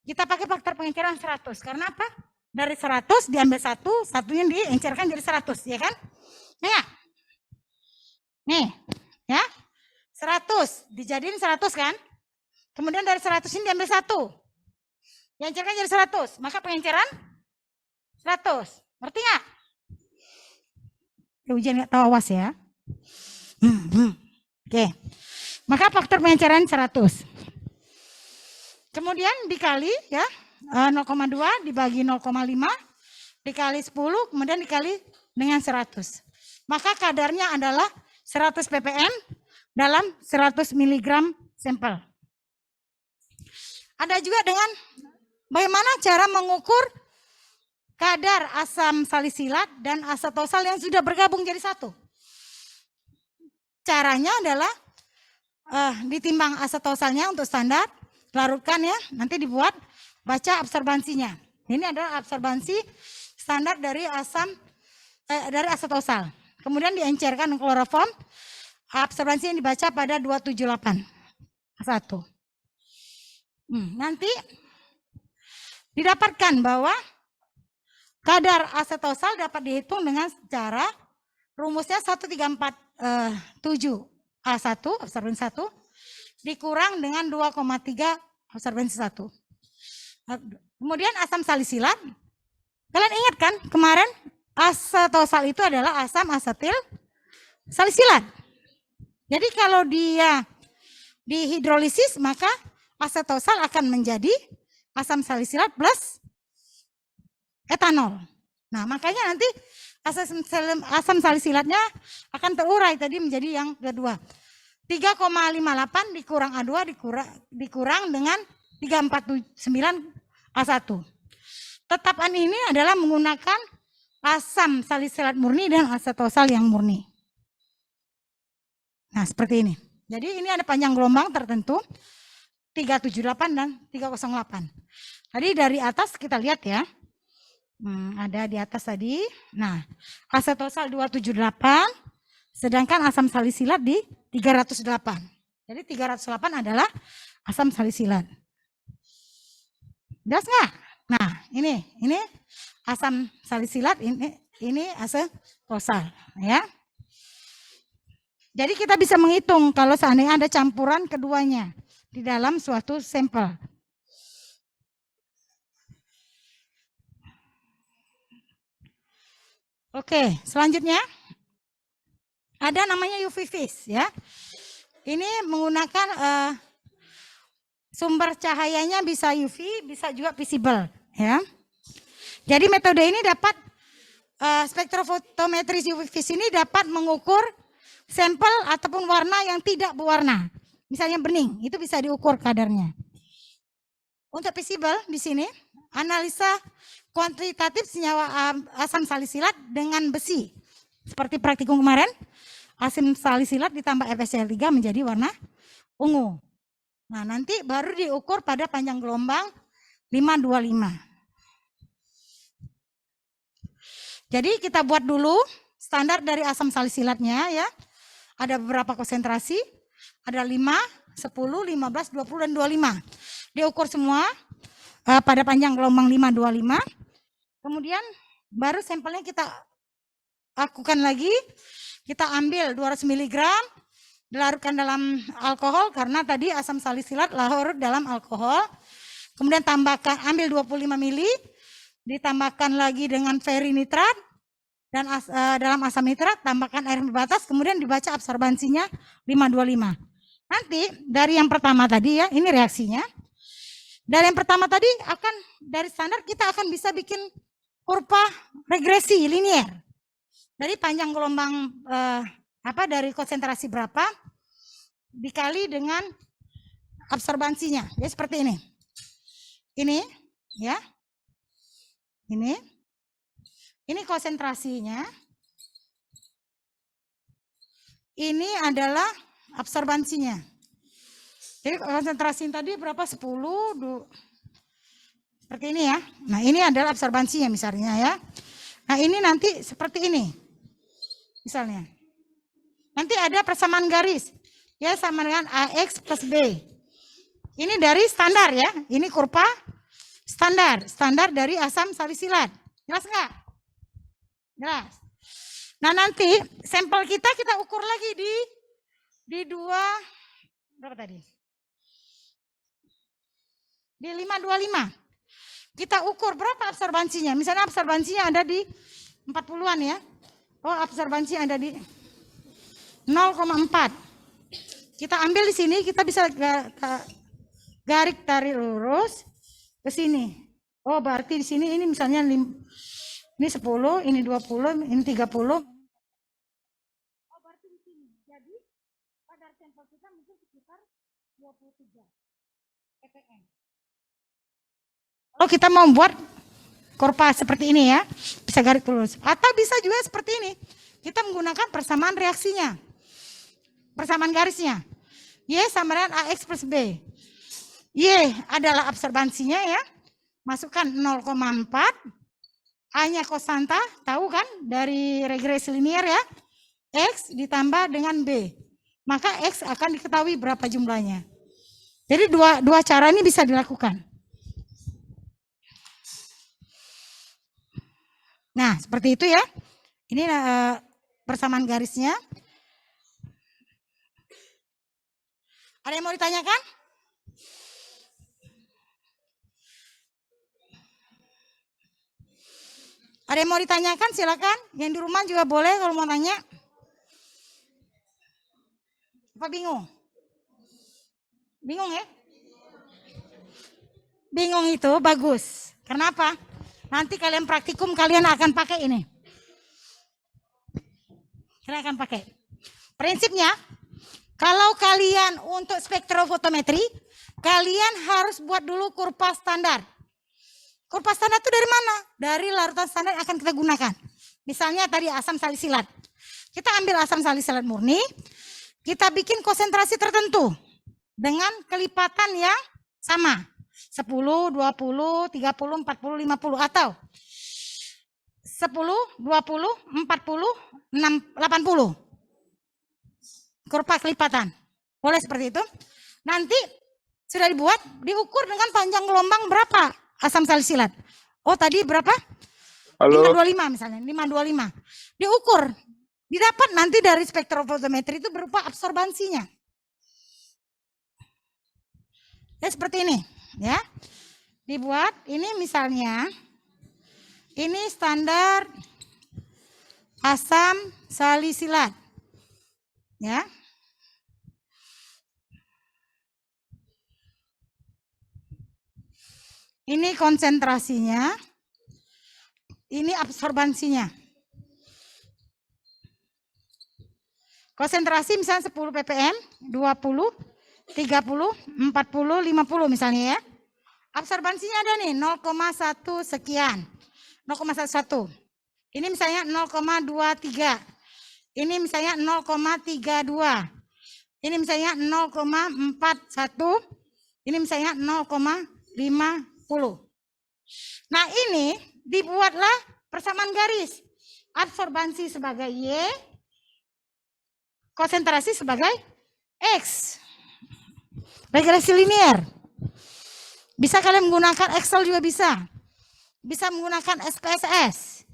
Kita pakai faktor pengenceran 100. Karena apa? Dari 100 diambil satunya diencerkan jadi 100, ya kan? Nih, ya. 100 dijadiin 100 kan? Kemudian dari 100 ini diambil 1. Diencerkan jadi 100, maka pengenceran 100. Ngerti nggak? Ujian nggak tahu, awas ya. Oke. Maka faktor pengenceran 100. Kemudian dikali ya 0,2 dibagi 0,5 dikali 10 kemudian dikali dengan 100. Maka kadarnya adalah 100 ppm dalam 100 mg sampel. Ada juga dengan bagaimana cara mengukur kadar asam salisilat dan asetosal yang sudah bergabung jadi satu. Caranya adalah ditimbang asetosalnya untuk standar, larutkan ya, nanti dibuat baca absorbansinya. Ini adalah absorbansi standar dari dari asetosal. Kemudian diencerkan kloroform, absorbansi yang dibaca pada 278. 1. Nanti didapatkan bahwa kadar asetosal dapat dihitung dengan cara rumusnya 1347A1 absorbensi 1 dikurang dengan 2,3 absorbensi 1. Kemudian asam salisilat. Kalian ingat kan kemarin asetosal itu adalah asam asetil salisilat. Jadi kalau dia dihidrolisis maka asetosal akan menjadi asam salisilat plus etanol. Nah, makanya nanti asam salisilatnya akan terurai tadi menjadi yang kedua. 3,58 dikurang A2 dikurang dengan 349 A1. Tetapan ini adalah menggunakan asam salisilat murni dan asetosal yang murni. Nah, seperti ini. Jadi ini ada panjang gelombang tertentu 378 dan 308. Tadi dari atas kita lihat ya. Ada di atas tadi. Nah, asetosal 278, sedangkan asam salisilat di 308. Jadi 308 adalah asam salisilat. Jelas nggak? Nah, ini asam salisilat, ini asetosal, ya. Jadi kita bisa menghitung kalau seandainya ada campuran keduanya di dalam suatu sampel. Oke, selanjutnya ada namanya UV vis ya. Ini menggunakan sumber cahayanya bisa UV, bisa juga visible ya. Jadi metode ini dapat spektrofotometris UV vis ini dapat mengukur sampel ataupun warna yang tidak berwarna. Misalnya bening, itu bisa diukur kadarnya. Untuk visible di sini analisa kuantitatif senyawa asam salisilat dengan besi. Seperti praktikum kemarin, asam salisilat ditambah FeCl3 menjadi warna ungu. Nah, nanti baru diukur pada panjang gelombang 525. Jadi kita buat dulu standar dari asam salisilatnya ya. Ada beberapa konsentrasi, ada 5, 10, 15, 20, dan 25. Diukur semua pada panjang gelombang 525. Kemudian baru sampelnya kita lakukan lagi, kita ambil 200 mg, dilarutkan dalam alkohol karena tadi asam salisilat larut dalam alkohol. Kemudian tambahkan, ambil 25 ml, ditambahkan lagi dengan ferinitrat, dan dalam asam nitrat tambahkan air terbatas, kemudian dibaca absorbansinya 525. Nanti dari yang pertama tadi ya, ini reaksinya. Dari yang pertama tadi dari standar kita akan bisa bikin kurva regresi linier. Dari panjang gelombang dari konsentrasi berapa dikali dengan absorbansinya. Ya seperti ini. Ini ya. Ini konsentrasinya. Ini adalah absorbansinya. Jadi konsentrasi tadi berapa? 10, seperti ini ya. Nah ini adalah absorbansinya misalnya ya. Nah ini nanti seperti ini. Misalnya. Nanti ada persamaan garis. Ya sama dengan AX plus B. Ini dari standar ya. Ini kurva standar. Standar dari asam salisilat. Jelas nggak? Jelas. Nah nanti sampel kita ukur lagi di 2 berapa tadi? Di 525. Kita ukur berapa absorbansinya. Misalnya absorbansinya ada di 40-an ya. Oh absorbansinya ada di 0,4. Kita ambil di sini, kita bisa garis tarik lurus ke sini. Oh berarti di sini ini misalnya ini 10, ini 20, ini 30. Oh berarti di sini. Jadi kadar sampel kita mungkin sekitar 23 ppm. Kalau kita mau buat kurva seperti ini ya, bisa garis lurus. Atau bisa juga seperti ini. Kita menggunakan persamaan reaksinya. Persamaan garisnya. Y sama dengan AX plus B. Y adalah absorbansinya ya. Masukkan 0,4. A-nya konstanta, tahu kan dari regresi linier ya. X ditambah dengan B. Maka X akan diketahui berapa jumlahnya. Jadi dua cara ini bisa dilakukan. Nah, seperti itu ya. Ini persamaan garisnya. Ada yang mau ditanyakan? Ada yang mau ditanyakan silakan. Yang di rumah juga boleh kalau mau tanya. Apa bingung? Bingung ya? Bingung itu bagus. Kenapa? Nanti kalian praktikum kalian akan pakai ini. Kalian akan pakai. Prinsipnya, kalau kalian untuk spektrofotometri, kalian harus buat dulu kurva standar. Kurva standar itu dari mana? Dari larutan standar yang akan kita gunakan. Misalnya tadi asam salisilat. Kita ambil asam salisilat murni, kita bikin konsentrasi tertentu dengan kelipatan yang sama. 10, 20, 30, 40, 50 atau 10, 20, 40, 80. Kurva kelipatan. Boleh seperti itu. Nanti sudah dibuat, diukur dengan panjang gelombang berapa asam salisilat. Oh tadi berapa? Halo. 525 misalnya, 525. Diukur, didapat nanti dari spektrofotometri itu berupa absorbansinya. Ya seperti ini, ya. Dibuat, ini misalnya, ini standar asam salisilat. Ya. Ini konsentrasinya, ini absorbansinya. Konsentrasi misalnya 10 ppm, 20, 30, 40, 50 misalnya ya. Absorbansinya ada nih 0,1 sekian, 0,11. Ini misalnya 0,23. Ini misalnya 0,32. Ini misalnya 0,41. Ini misalnya 0,50. Nah ini dibuatlah persamaan garis. absorbansi sebagai Y, konsentrasi sebagai X. Regresi linear. Bisa kalian menggunakan Excel juga bisa. Bisa menggunakan SPSS.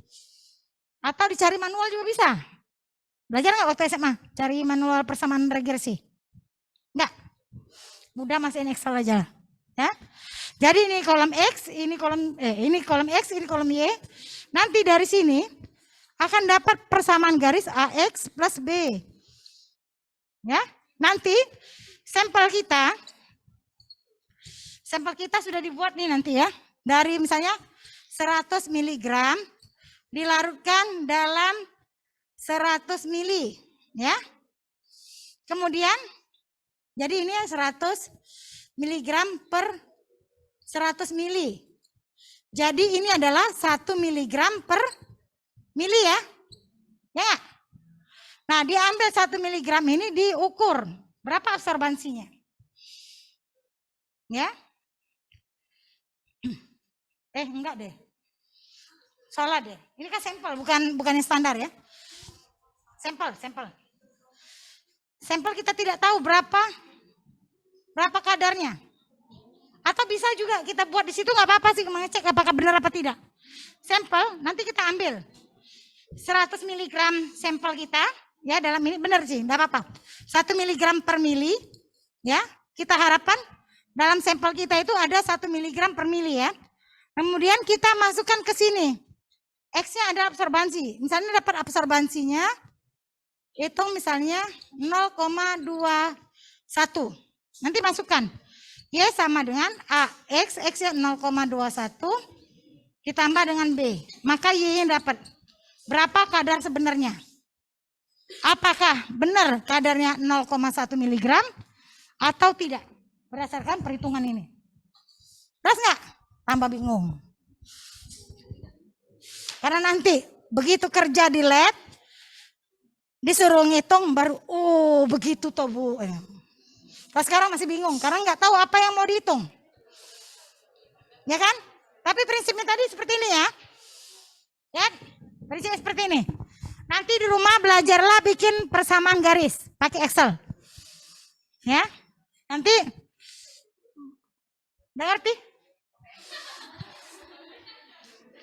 Atau dicari manual juga bisa. Belajar nggak waktu SMA? Cari manual persamaan regresi? Enggak. Mudah masukin Excel aja. Ya. Jadi ini kolom X, ini kolom X, ini kolom Y. Nanti dari sini akan dapat persamaan garis AX plus B. Ya. Nanti sampel kita sudah dibuat nih nanti ya. Dari misalnya 100 mg dilarutkan dalam 100 mili ya. Kemudian jadi ini 100 mg per 100 mili. Jadi ini adalah 1 mg per mili ya. Ya. Nah, diambil 1 mg ini diukur berapa absorbansinya. Ya. Enggak deh. Salah deh. Ini kan sampel, bukan yang standar ya. Sampel. Sampel kita tidak tahu berapa kadarnya. Atau bisa juga kita buat di situ nggak apa-apa sih mengecek apakah benar apa tidak. Sampel nanti kita ambil 100 mg sampel kita ya dalam ini benar sih, nggak apa-apa. 1 mg per mili ya. Kita harapkan dalam sampel kita itu ada 1 mg per mili ya. Kemudian kita masukkan ke sini. X-nya ada absorbansi. Misalnya dapat absorbansinya hitung misalnya 0,21. Nanti masukkan. Y sama dengan AX, X-nya 0,21 ditambah dengan B. Maka Y-nya dapat berapa kadar sebenarnya? Apakah benar kadarnya 0,1 mg atau tidak? Berdasarkan perhitungan ini. Terus nggak? Tambah bingung. Karena nanti begitu kerja di lab, disuruh ngitung baru, begitu toh Bu. Pas sekarang masih bingung karena nggak tahu apa yang mau dihitung. Ya kan? Tapi prinsipnya tadi seperti ini ya. Ya, prinsipnya seperti ini. Nanti di rumah belajarlah bikin persamaan garis pakai Excel. Ya. Nanti udah ngerti?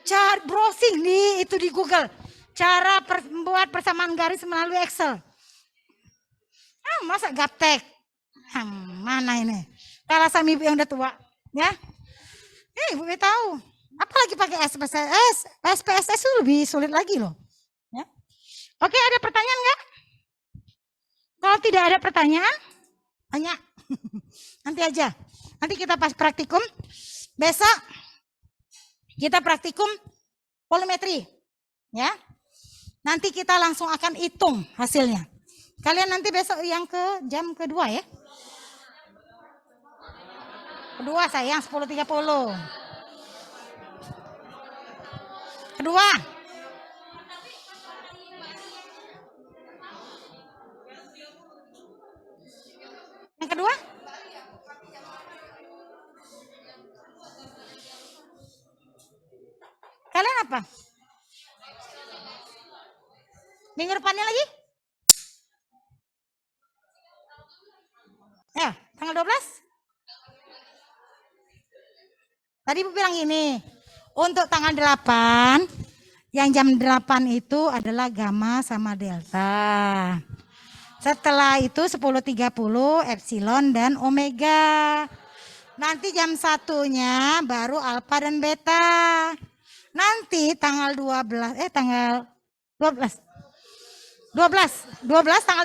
Cara browsing nih itu di Google. Cara membuat persamaan garis melalui Excel. Masa gaptek? Mana ini? Kalau sama ibu yang udah tua, ya. Ibu tahu. Apalagi pakai SPSS. SPSS itu lebih sulit lagi loh. Ya. Oke, ada pertanyaan nggak? Kalau tidak ada pertanyaan, tanya. Nanti aja. Nanti kita pas praktikum. Besok kita praktikum volumetri. Ya. Nanti kita langsung akan hitung hasilnya. Kalian nanti besok yang jam kedua ya. Kedua sayang 10.30. Kedua. Yang kedua? Kalian apa? Minggu depannya lagi? Ya, tanggal 12? Tadi Ibu bilang ini, untuk tanggal 8, yang jam 8 itu adalah gamma sama delta. Setelah itu 10.30 epsilon dan omega. Nanti jam 1-nya baru alfa dan beta. Nanti tanggal 12 tanggal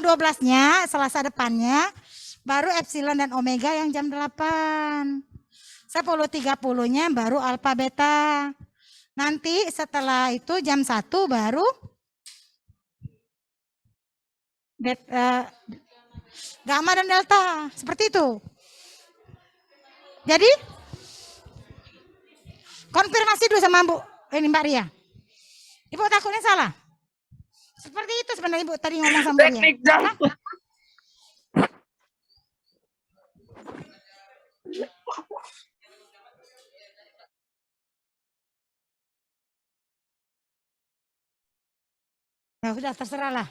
12-nya Selasa depannya baru epsilon dan omega yang jam 8. 10.30-nya baru alfa beta. Nanti setelah itu jam 1 baru gamma dan delta. Seperti itu. Jadi konfirmasi dulu sama Mbak Ria. Ibu takutnya salah. Seperti itu sebenarnya Ibu tadi ngomong sama Ria. Teknik jam. Ya udah terserah lah.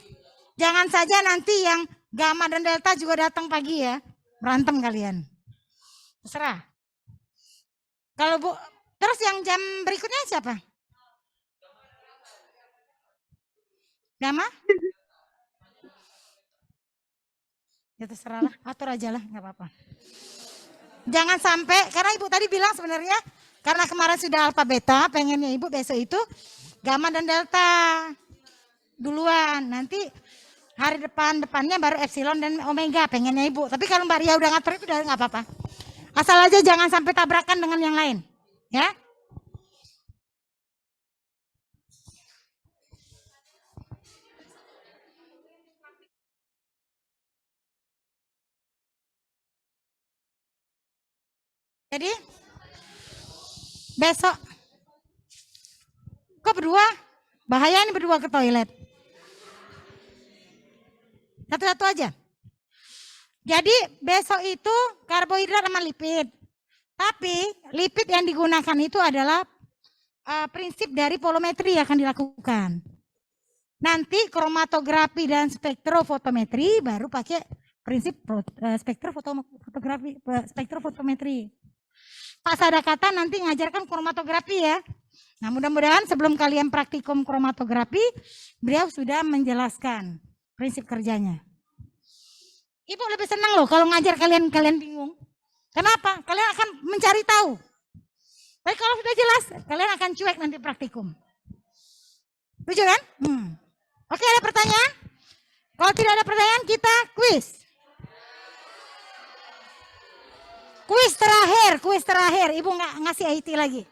Jangan saja nanti yang gamma dan delta juga datang pagi ya. Berantem kalian. Terserah. Kalau Bu, terus yang jam berikutnya siapa? Gamma? Ya terserah lah, atur aja lah, nggak apa-apa. Jangan sampai, karena Ibu tadi bilang sebenarnya, karena kemarin sudah alfa beta, pengennya Ibu besok itu gamma dan delta duluan. Nanti hari depannya baru epsilon dan omega, pengennya Ibu. Tapi kalau Mbak Ria udah ngatur itu udah nggak apa-apa. Asal aja jangan sampai tabrakan dengan yang lain, ya. Jadi besok kok berdua? Bahaya ini berdua ke toilet. Satu-satu aja. Jadi besok itu karbohidrat sama lipid. Tapi lipid yang digunakan itu adalah prinsip dari polometri yang akan dilakukan. Nanti kromatografi dan spektrofotometri baru pakai prinsip spektrofotometri. Pak Sadakata nanti ngajarkan kromatografi ya. Nah mudah-mudahan sebelum kalian praktikum kromatografi, beliau sudah menjelaskan prinsip kerjanya. Ibu lebih senang loh kalau ngajar kalian bingung. Kenapa? Kalian akan mencari tahu. Tapi kalau sudah jelas, kalian akan cuek nanti praktikum. Setuju kan? Oke, ada pertanyaan? Kalau tidak ada pertanyaan, kita kuis. Kuis terakhir. Ibu nggak ngasih IT lagi.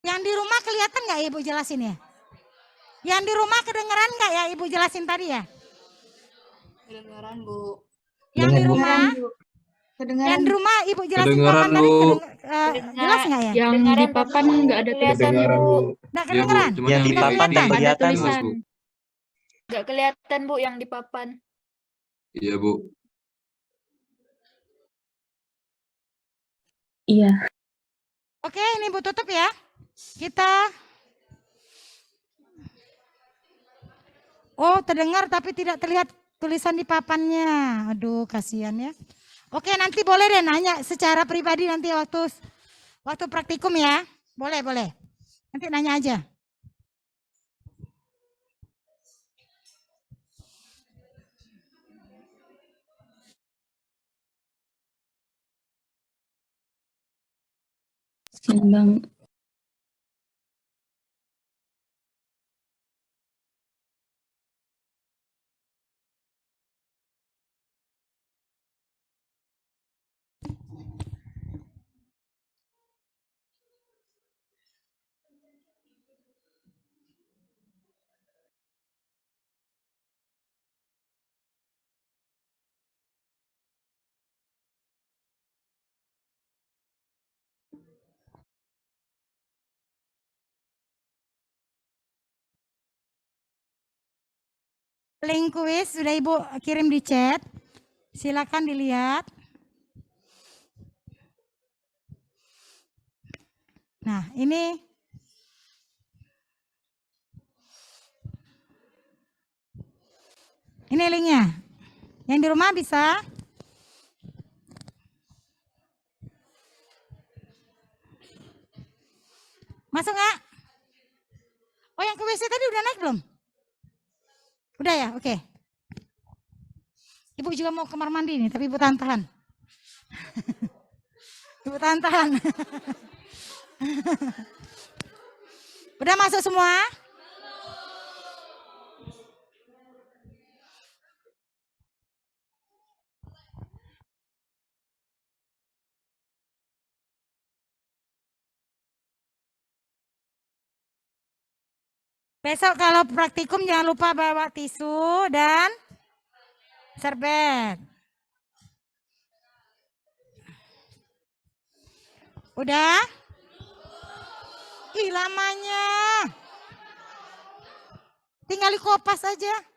Yang di rumah kelihatan nggak Ibu jelasin ya? Yang di rumah kedengeran nggak ya Ibu jelasin tadi ya? Kedengaran, Bu. Yang di rumah? Kedengaran. Yang di rumah Ibu jelasin Kedengaran, papan tadi Bu. jelas nggak ya? Yang di papan nggak ada tulisan, Kedengaran, Bu. Bu. Nggak Iya, Bu. kedengeran? Cuman Yang di Nggak papan kelihatan? Nggak ada kelihatan, Bu. tulisan. Bu. Nggak kelihatan, Bu, yang di papan. Iya, Bu. Iya. Oke, ini Bu tutup ya. Kita terdengar tapi tidak terlihat tulisan di papannya. Aduh, kasihan ya. Oke, nanti boleh deh nanya secara pribadi nanti waktu praktikum ya. Boleh. Nanti nanya aja. Bang. Link kuis sudah Ibu kirim di chat. Silakan dilihat. Nah, ini linknya. Yang di rumah bisa. Masuk nggak? Oh, yang ke WC tadi udah naik belum? Udah ya, oke. Ibu juga mau kamar mandi nih, tapi Ibu tahan. Ibu tahan. Udah masuk semua? Besok kalau praktikum jangan lupa bawa tisu dan Serbet. Udah? Ih, lamanya. Tinggal dikopas aja.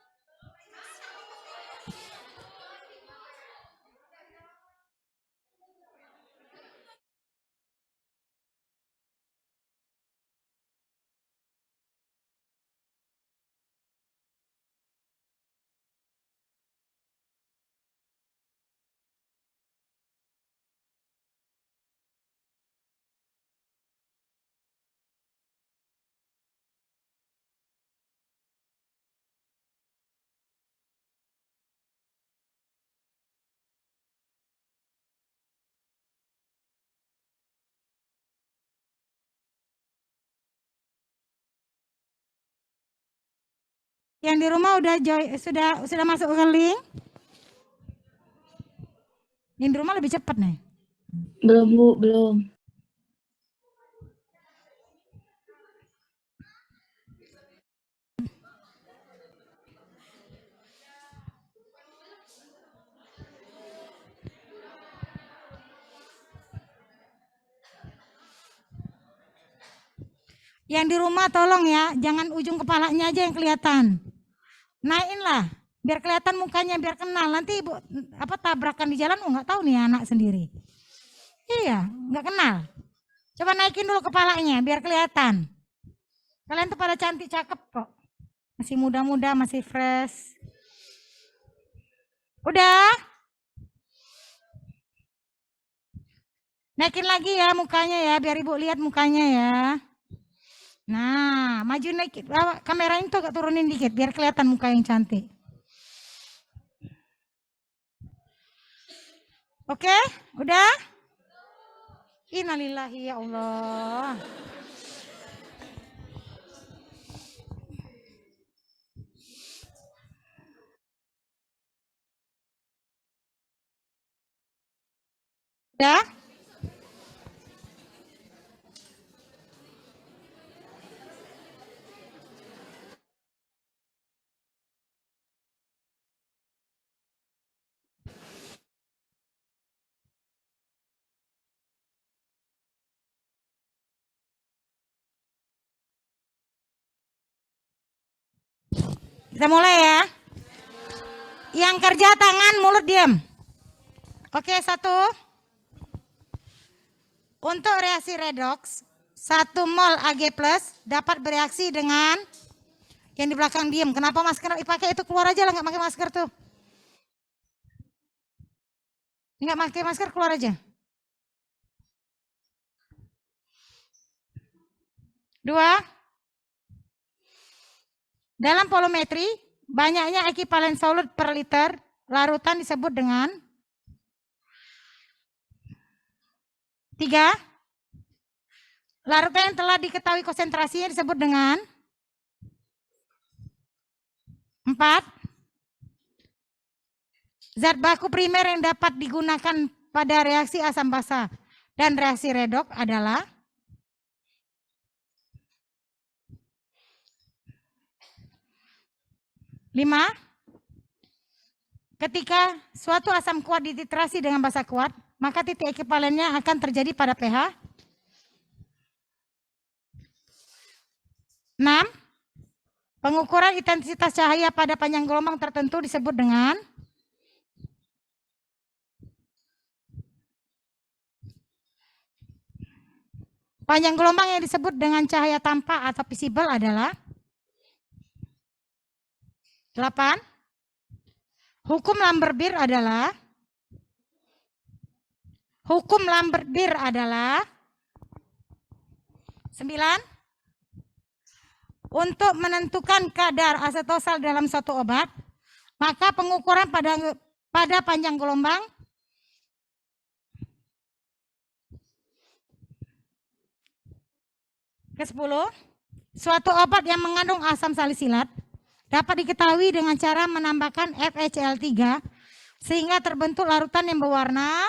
Yang di rumah sudah masuk ke link? Yang di rumah lebih cepat nih. Belum, Bu, belum. Yang di rumah tolong ya, jangan ujung kepalanya aja yang kelihatan. Naikin lah, biar kelihatan mukanya, biar kenal. Nanti ibu tabrakan di jalan, nggak tahu nih anak sendiri. Iya, nggak kenal. Coba naikin dulu kepalanya, biar kelihatan. Kalian tuh pada cantik, cakep kok. Masih muda-muda, masih fresh. Udah? Naikin lagi ya mukanya ya, biar ibu lihat mukanya ya. Nah, maju naik, kamerain tuh agak turunin dikit, biar kelihatan muka yang cantik. Oke, udah? Innalillahi ya Allah. Udah? Kita mulai ya. Yang kerja tangan, mulut diam. Oke, 1. Untuk reaksi redox, 1 mol Ag+ dapat bereaksi dengan yang di belakang diam. Kenapa masker dipakai itu? Keluar aja lah, nggak pakai masker tuh. Nggak pakai masker, keluar aja. 2. Dalam volumetri, banyaknya ekivalen solut per liter larutan disebut dengan 3. Larutan yang telah diketahui konsentrasinya disebut dengan 4. Zat baku primer yang dapat digunakan pada reaksi asam basa dan reaksi redoks adalah 5. Ketika suatu asam kuat dititrasi dengan basa kuat, maka titik ekivalennya akan terjadi pada pH 6. Pengukuran intensitas cahaya pada panjang gelombang tertentu disebut dengan 8. Panjang gelombang yang disebut dengan cahaya tampak atau visible adalah 8. Hukum Lambert-Beer adalah 9. Untuk menentukan kadar asetosal dalam suatu obat, maka pengukuran pada panjang gelombang ke-10, suatu obat yang mengandung asam salisilat dapat diketahui dengan cara menambahkan FeCl3 sehingga terbentuk larutan yang berwarna.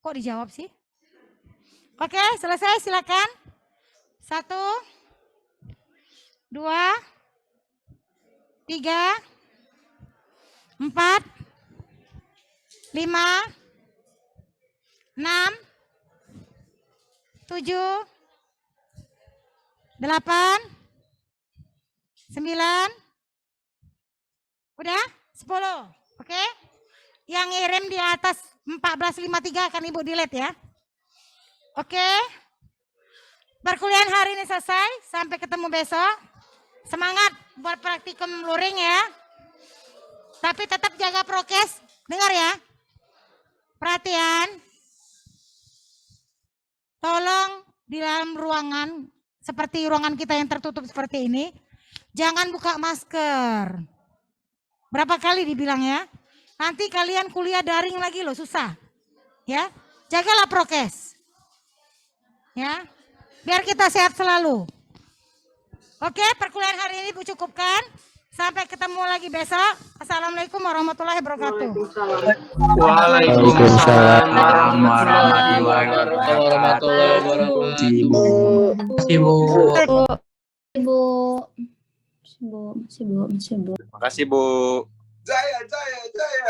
Kok dijawab sih? Oke, selesai, silakan. 1, 2, 3, 4, 5, 6, 7, 8, 9, udah 10, oke? Yang ngirim di atas 1453 akan Ibu delete ya. Oke? Perkuliahan hari ini selesai, sampai ketemu besok. Semangat buat praktikum luring ya. Tapi tetap jaga prokes, dengar ya. Perhatian. Tolong di dalam ruangan, seperti ruangan kita yang tertutup seperti ini, jangan buka masker. Berapa kali dibilang ya? Nanti kalian kuliah daring lagi loh, susah. Ya, jagalah prokes. Ya, biar kita sehat selalu. Oke, perkuliahan hari ini Bu cukupkan. Sampai ketemu lagi besok. Assalamualaikum warahmatullahi wabarakatuh. Waalaikumsalam warahmatullahi warahmatullahi wabarakatuh. Ibu. Ibu. Masih Bu. Terima kasih, Bu. Jaya, jaya, jaya.